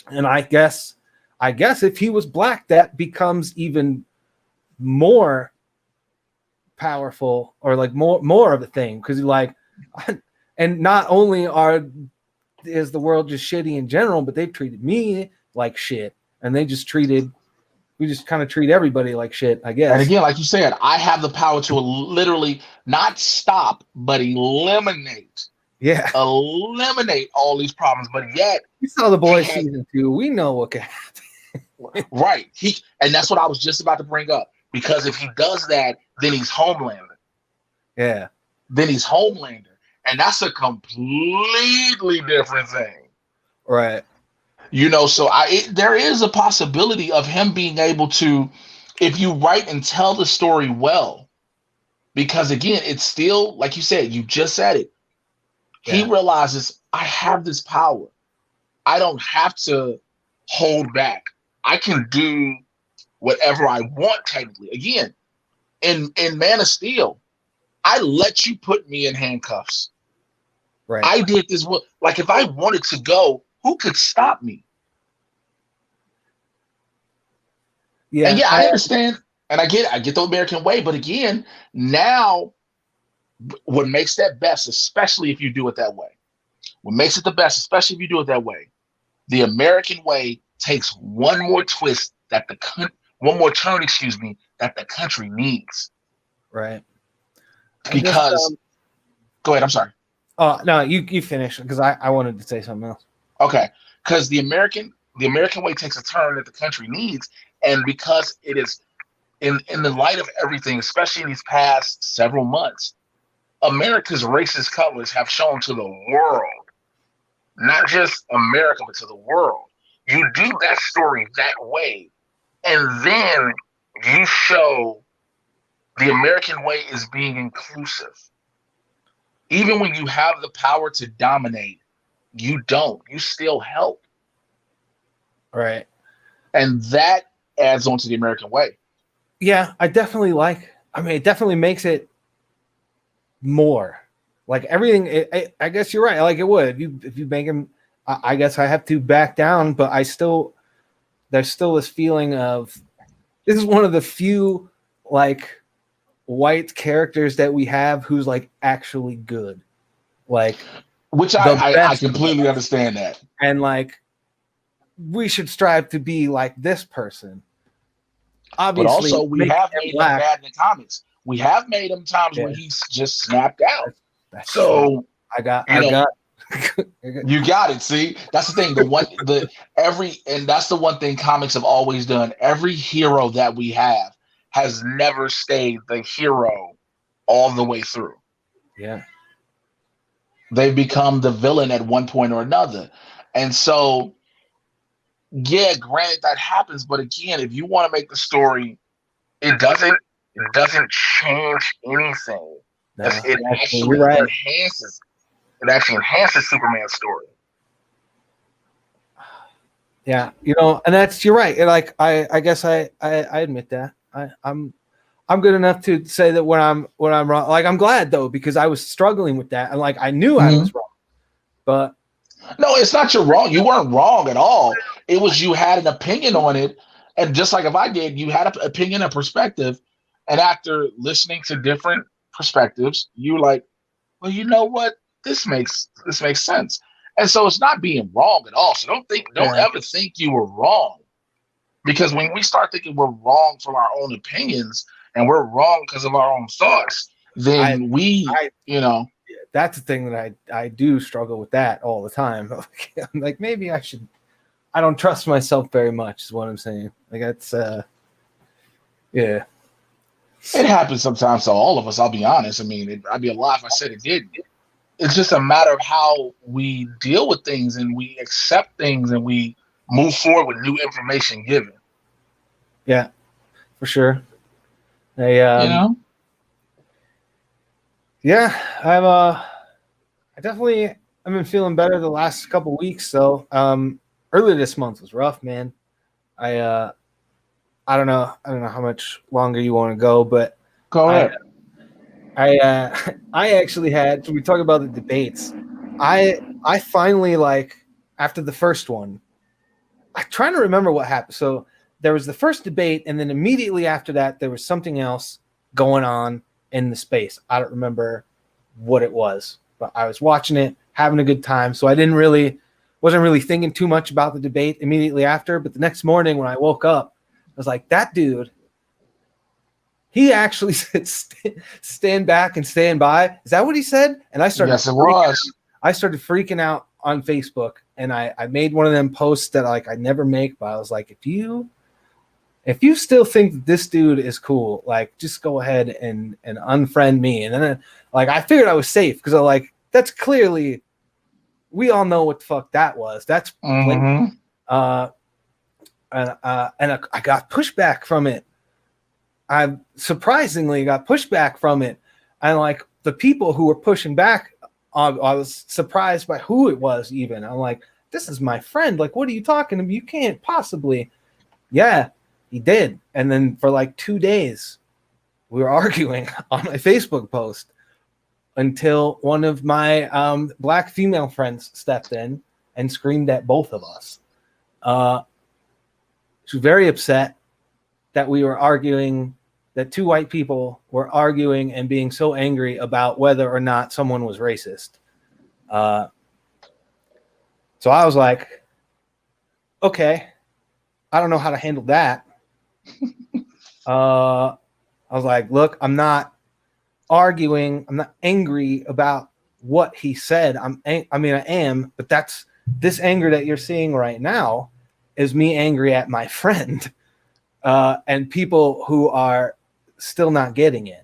And I guess if he was black, that becomes even more powerful, or like more of a thing, because like, and not only is the world just shitty in general, but they've treated me like shit, and we just kind of treat everybody like shit, I guess. And again, like you said, I have the power to literally not stop, but eliminate. Yeah. Eliminate all these problems. But yet, we saw The Boys season 2. We know what can happen. Right. And that's what I was just about to bring up. Because if he does that, then he's Homelander. Yeah. Then he's Homelander. And that's a completely different thing. Right. So there is a possibility of him being able to, if you write and tell the story well, because again, it's still, like you said, you just said it. Yeah. He realizes, I have this power. I don't have to hold back. I can do whatever I want, technically. Again, in Man of Steel, I let you put me in handcuffs. Right. I did this. Like, if I wanted to go, who could stop me? Yeah, and I understand, and I get the American way, but again, now what makes that best, especially if you do it that way, what makes it the best, especially if you do it that way, the American way takes one more twist that one more turn, that the country needs. Right. Because go ahead, I'm sorry. Oh no, you finish, because I wanted to say something else. Okay. Because the American way takes a turn that the country needs, and because it is in the light of everything, especially in these past several months, America's racist colors have shown to the world, not just America, but to the world. You do that story that way, and then you show the American way is being inclusive. Even when you have the power to dominate, you don't. You still help. Right. And that adds on to the American way. Yeah, it definitely makes it more. Like everything, I guess you're right. Like it would. If you make him, I guess I have to back down, but there's still this feeling of, this is one of the few like white characters that we have who's like actually good. Like, which I completely understand that. And like, we should strive to be like this person. Obviously, but also we have made him bad in the comics. We have made him times where he's just snapped out. That's so true. I got. You got it. See, that's the thing. And that's the one thing comics have always done. Every hero that we have has never stayed the hero all the way through. Yeah. They've become the villain at one point or another. And so, yeah, granted that happens, but again, if you want to make the story, it doesn't change anything. No, it actually enhances. It actually enhances Superman's story. Yeah, and you're right. Like I guess I admit that. I'm good enough to say that when I'm wrong. Like I'm glad though, because I was struggling with that, and like I knew I was wrong. But no, it's not you're wrong. You weren't wrong at all. It was you had an opinion on it, and just like if I did, you had an opinion and perspective, and after listening to different perspectives, you like, well, you know what? This makes sense. And so it's not being wrong at all. So don't ever think you were wrong. Because when we start thinking we're wrong from our own opinions and we're wrong because of our own thoughts, then that's the thing that I do struggle with that all the time. I'm like, maybe I don't trust myself very much is what I'm saying. Like that's yeah. It happens sometimes to all of us, I'll be honest. I mean, I'd be a lie if I said it didn't. It's just a matter of how we deal with things and we accept things and we move forward with new information given. Yeah, for sure. Yeah, I've been feeling better the last couple weeks. So earlier this month was rough, man. I don't know how much longer you want to go, but go ahead. I actually had, so we talk about the debates. I finally, like, after the first one, I'm trying to remember what happened. So there was the first debate, and then immediately after that, there was something else going on in the space. I don't remember what it was, but I was watching it, having a good time. So I wasn't really thinking too much about the debate immediately after. But the next morning when I woke up, I was like, that dude, he actually said, stand back and stand by. Is that what he said? And I started. Yes, it was. I started freaking out on Facebook, and I made one of them posts that like I never make, but I was like, if you still think that this dude is cool, like just go ahead and unfriend me. And then like I figured I was safe because I like that's clearly we all know what the fuck that was. That's and I got pushback from it. I surprisingly got pushback from it, and like the people who were pushing back, I was surprised by who it was. Even I'm like, this is my friend. Like, what are you talking about? You can't possibly. Yeah, he did. And then for like 2 days, we were arguing on my Facebook post until one of my black female friends stepped in and screamed at both of us. She was very upset that we were arguing, that two white people were arguing and being so angry about whether or not someone was racist. So I was like, okay, I don't know how to handle that. I was like, look, I'm not arguing. I'm not angry about what he said. I am, but this anger that you're seeing right now is me angry at my friend and people who are still not getting it.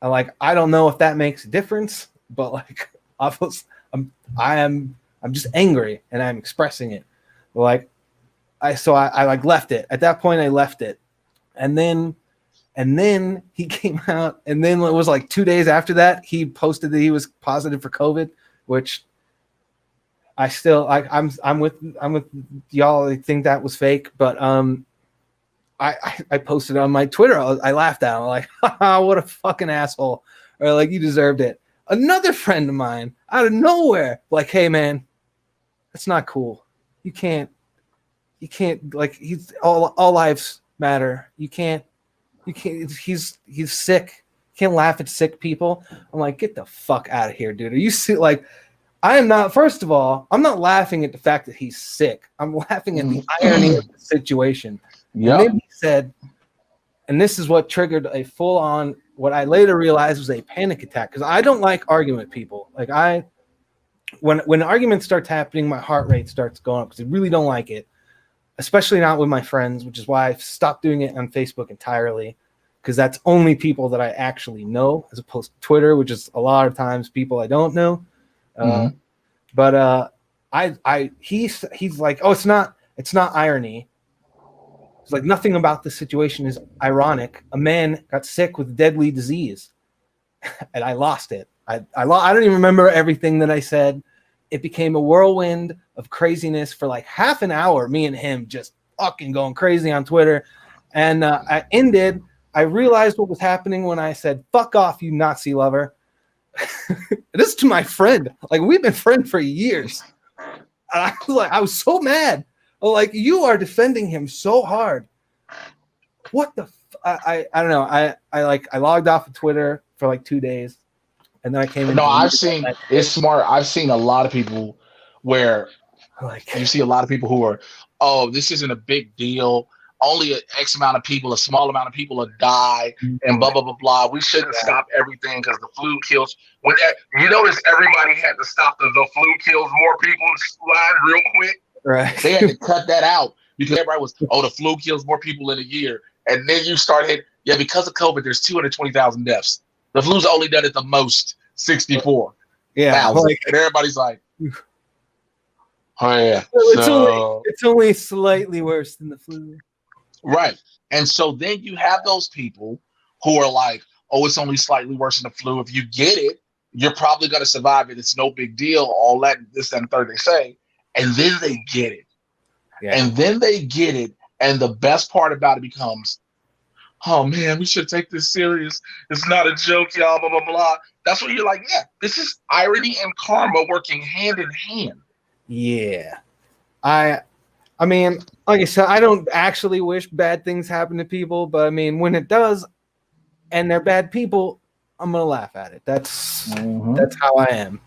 I don't know if that makes a difference, but like I'm just angry and I'm expressing it. Like I left it. At that point I left it. And then he came out, and then it was like 2 days after that he posted that he was positive for COVID, which I still I'm with y'all. I think that was fake, but I posted on my Twitter. I laughed at him. I'm like, haha, what a fucking asshole, or like you deserved it. Another friend of mine out of nowhere, like, hey man, that's not cool. You can't like he's all lives matter. You can't he's sick. You can't laugh at sick people. I'm like, get the fuck out of here, dude. Are you like I am not, first of all, I'm not laughing at the fact that he's sick. I'm laughing at the irony of the situation. Yeah. And then he said, and this is what triggered a full-on, what I later realized was a panic attack, because I don't like arguing with people. Like when arguments starts happening, my heart rate starts going up because I really don't like it, especially not with my friends, which is why I've stopped doing it on Facebook entirely, because that's only people that I actually know, as opposed to Twitter, which is a lot of times people I don't know. But he's like, oh, it's not irony. It's like nothing about the situation is ironic. A man got sick with a deadly disease, and I lost it. I don't even remember everything that I said. It became a whirlwind of craziness for like half an hour. Me and him just fucking going crazy on Twitter, and I realized what was happening when I said, "Fuck off, you Nazi lover." This is to my friend. Like, we've been friends for years. And I was so mad. Like, you are defending him so hard. What the? I don't know. I logged off of Twitter for like 2 days, and then I came. No, I've seen it's smart. I've seen a lot of people where like you see a lot of people who are, oh, this isn't a big deal. Only an X amount of people, a small amount of people will die, and blah blah blah blah. We shouldn't stop everything because the flu kills. When you notice, everybody had to stop the flu kills more people line real quick. Right. They had to cut that out because everybody was, oh, the flu kills more people in a year, and then you start hitting, yeah, because of COVID, there's 220,000 deaths. The flu's only done at the most 64. Yeah, like, and everybody's like, oh yeah, it's only slightly worse than the flu. Right. And so then you have those people who are like, oh, it's only slightly worse than the flu. If you get it, you're probably going to survive it. It's no big deal. All that, this, and third, they say. And then they get it. Yeah. And then they get it. And the best part about it becomes, oh, man, we should take this serious. It's not a joke, y'all, blah, blah, blah. That's what you're like, yeah, this is irony and karma working hand in hand. Yeah. I mean, like I said, I don't actually wish bad things happen to people, but I mean, when it does, and they're bad people, I'm gonna laugh at it. That's how I am.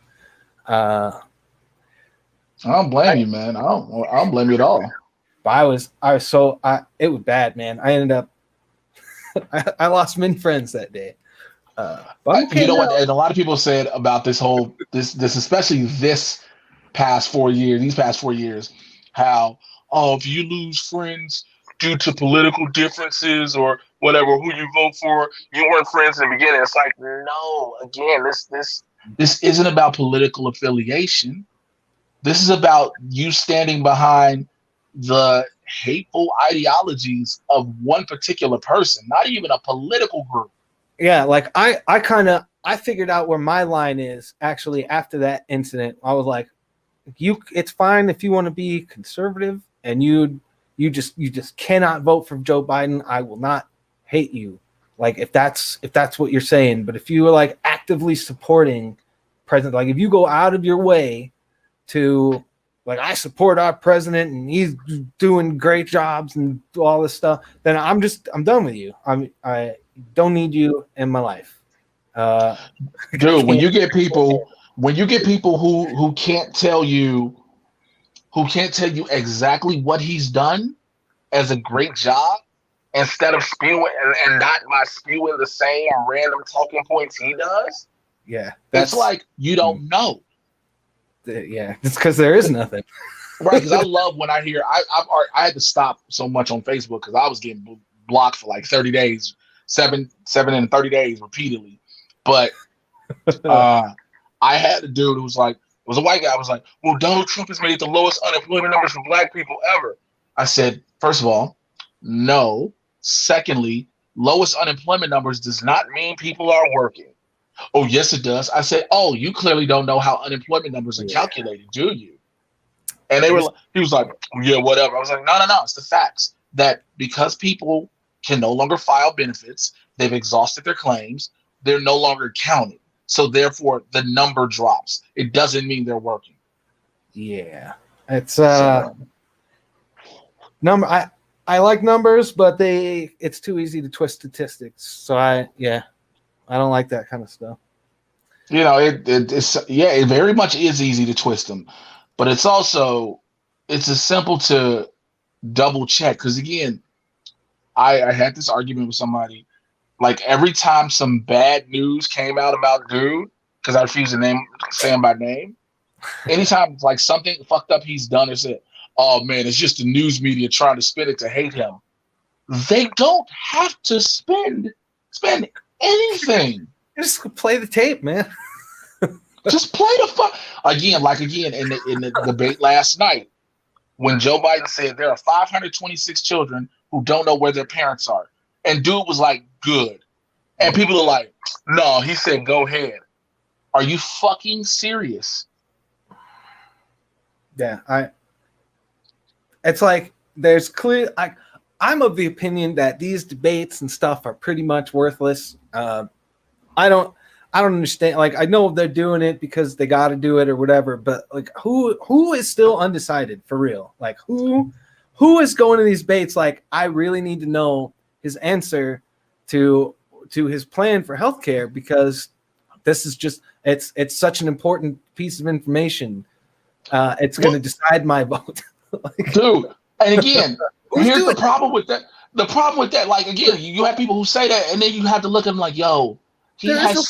I don't blame you, man. I don't blame you at all. But it was bad, man. I ended up, I lost many friends that day. You know what? And a lot of people said about this especially these past 4 years, how, oh, if you lose friends due to political differences or whatever, who you vote for, you weren't friends in the beginning. It's like, no, again, this isn't about political affiliation. This is about you standing behind the hateful ideologies of one particular person, not even a political group. Yeah, like I figured out where my line is actually after that incident. I was like, it's fine if you want to be conservative and you just cannot vote for Joe Biden. I will not hate you, like if that's what you're saying. But if you are like actively supporting president, like if you go out of your way to like, I support our president and he's doing great jobs and all this stuff, then I'm done with you. I don't need you in my life. Dude, when you get people who can't tell you exactly what he's done as a great job, instead of spewing and not by spewing the same random talking points he does. Yeah, it's like you don't know. Yeah, it's because there is nothing. Right, because I love when I hear I had to stop so much on Facebook because I was getting blocked for like 30 days, 7 and 30 days repeatedly. But I had a dude who was like, it was a white guy. I was like, well, Donald Trump has made the lowest unemployment numbers for black people ever. I said, first of all, no. Secondly, lowest unemployment numbers does not mean people are working. Oh, yes, it does. I said, oh, you clearly don't know how unemployment numbers are calculated, do you? And he was like, yeah, whatever. I was like, no. It's the facts that because people can no longer file benefits, they've exhausted their claims, they're no longer counted. So therefore, the number drops. It doesn't mean they're working. Yeah, it's number. I like numbers, but it's too easy to twist statistics. So I don't like that kind of stuff. You know, it very much is easy to twist them, but it's as simple to double check because again, I had this argument with somebody. Like every time some bad news came out about dude, because I refuse to say him by name. Anytime like something fucked up he's done or said, oh man, it's just the news media trying to spin it to hate him. They don't have to spend anything. Just play the tape, man. Just play the fuck again in the debate last night when Joe Biden said there are 526 children who don't know where their parents are, and dude was like, "Good," and people are like, "No," he said, "Go ahead." Are you fucking serious? Yeah, it's like there's clear. I'm of the opinion that these debates and stuff are pretty much worthless. I don't understand. Like, I know they're doing it because they got to do it or whatever, but like, who is still undecided for real? Like, who is going to these debates? Like, I really need to know his answer to his plan for healthcare, because this is just it's such an important piece of information. It's going to decide my vote. Like, dude, and again, here's the problem with that. The problem with that, like, again, you have people who say that, and then you have to look at them like, yo, he has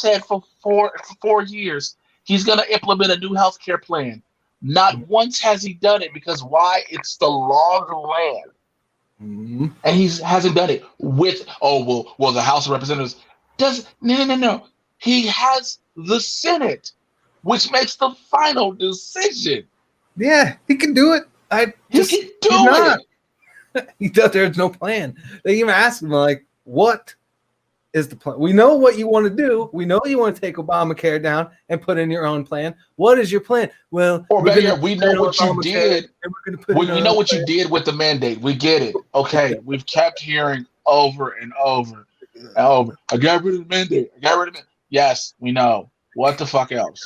said for 4 years he's going to implement a new healthcare plan. Not once has he done it, because why? It's the law of the land. Mm-hmm. And he hasn't done it with, the House of Representatives does. No. He has the Senate, which makes the final decision. Yeah, he can do it. He can do it. He thought there's no plan. They even asked him, like, what is the plan? We know what you want to do. We know you want to take Obamacare down and put in your own plan. What is your plan? Well, we know what you did. We know what you did with the mandate. We get it. Okay, we've kept hearing over and over and over. I got rid of the mandate. Yes, we know. What the fuck else?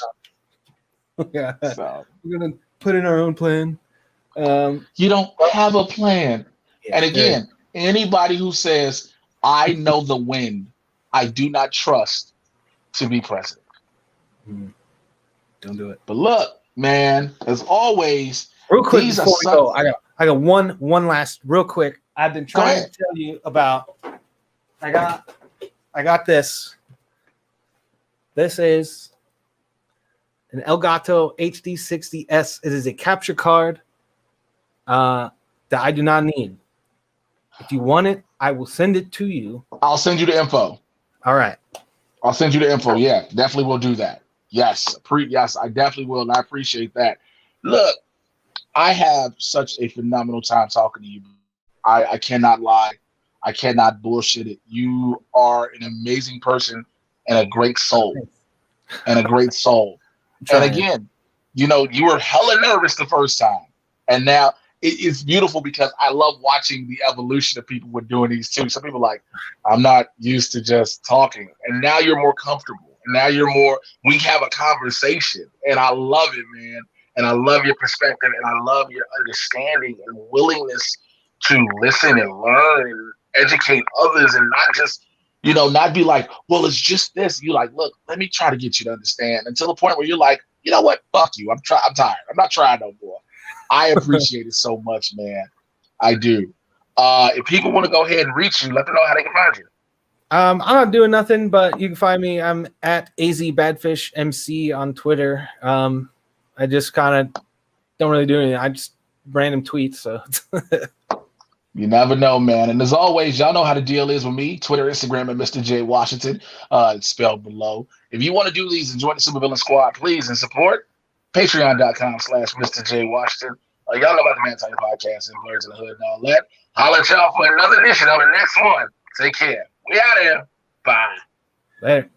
Yeah, so we're gonna put in our own plan. You don't have a plan. Yeah, and again, anybody who says, I know the wind, I do not trust to be president. Don't do it. But look, man, as always, real quick before we go, I got one last real quick. I've been trying to tell you about. I got this. This is an Elgato HD60S. It is a capture card that I do not need. If you want it, I will send it to you. I'll send you the info. All right. I'll send you the info. Yeah, definitely will do that. Yes, yes, I definitely will, and I appreciate that. Look, I have such a phenomenal time talking to you. I cannot lie. I cannot bullshit it. You are an amazing person and a great soul. And again, you were hella nervous the first time. And now it's beautiful because I love watching the evolution of people with doing these too. Some people are like, I'm not used to just talking. And now you're more comfortable. And now we have a conversation. And I love it, man. And I love your perspective. And I love your understanding and willingness to listen and learn and educate others, and not just, not be like, well, it's just this. You like, look, let me try to get you to understand, until the point where you're like, you know what? Fuck you. I'm tired. I'm not trying no more. I appreciate it so much, man. I do. If people want to go ahead and reach you, let them know how they can find you. I'm not doing nothing, but you can find me. I'm at AZBadFish MC on Twitter. I just kind of don't really do anything. I just random tweets. So you never know, man. And as always, y'all know how the deal is with me. Twitter, Instagram at Mr. J Washington. It's spelled below. If you want to do these and join the Supervillain Squad, please, and support patreon.com/Mr. J Washington. Y'all know about the Man Tiny Podcast and Birds in the Hood and all that. Holler at y'all for another edition of the next one. Take care. We out here. Bye. Later.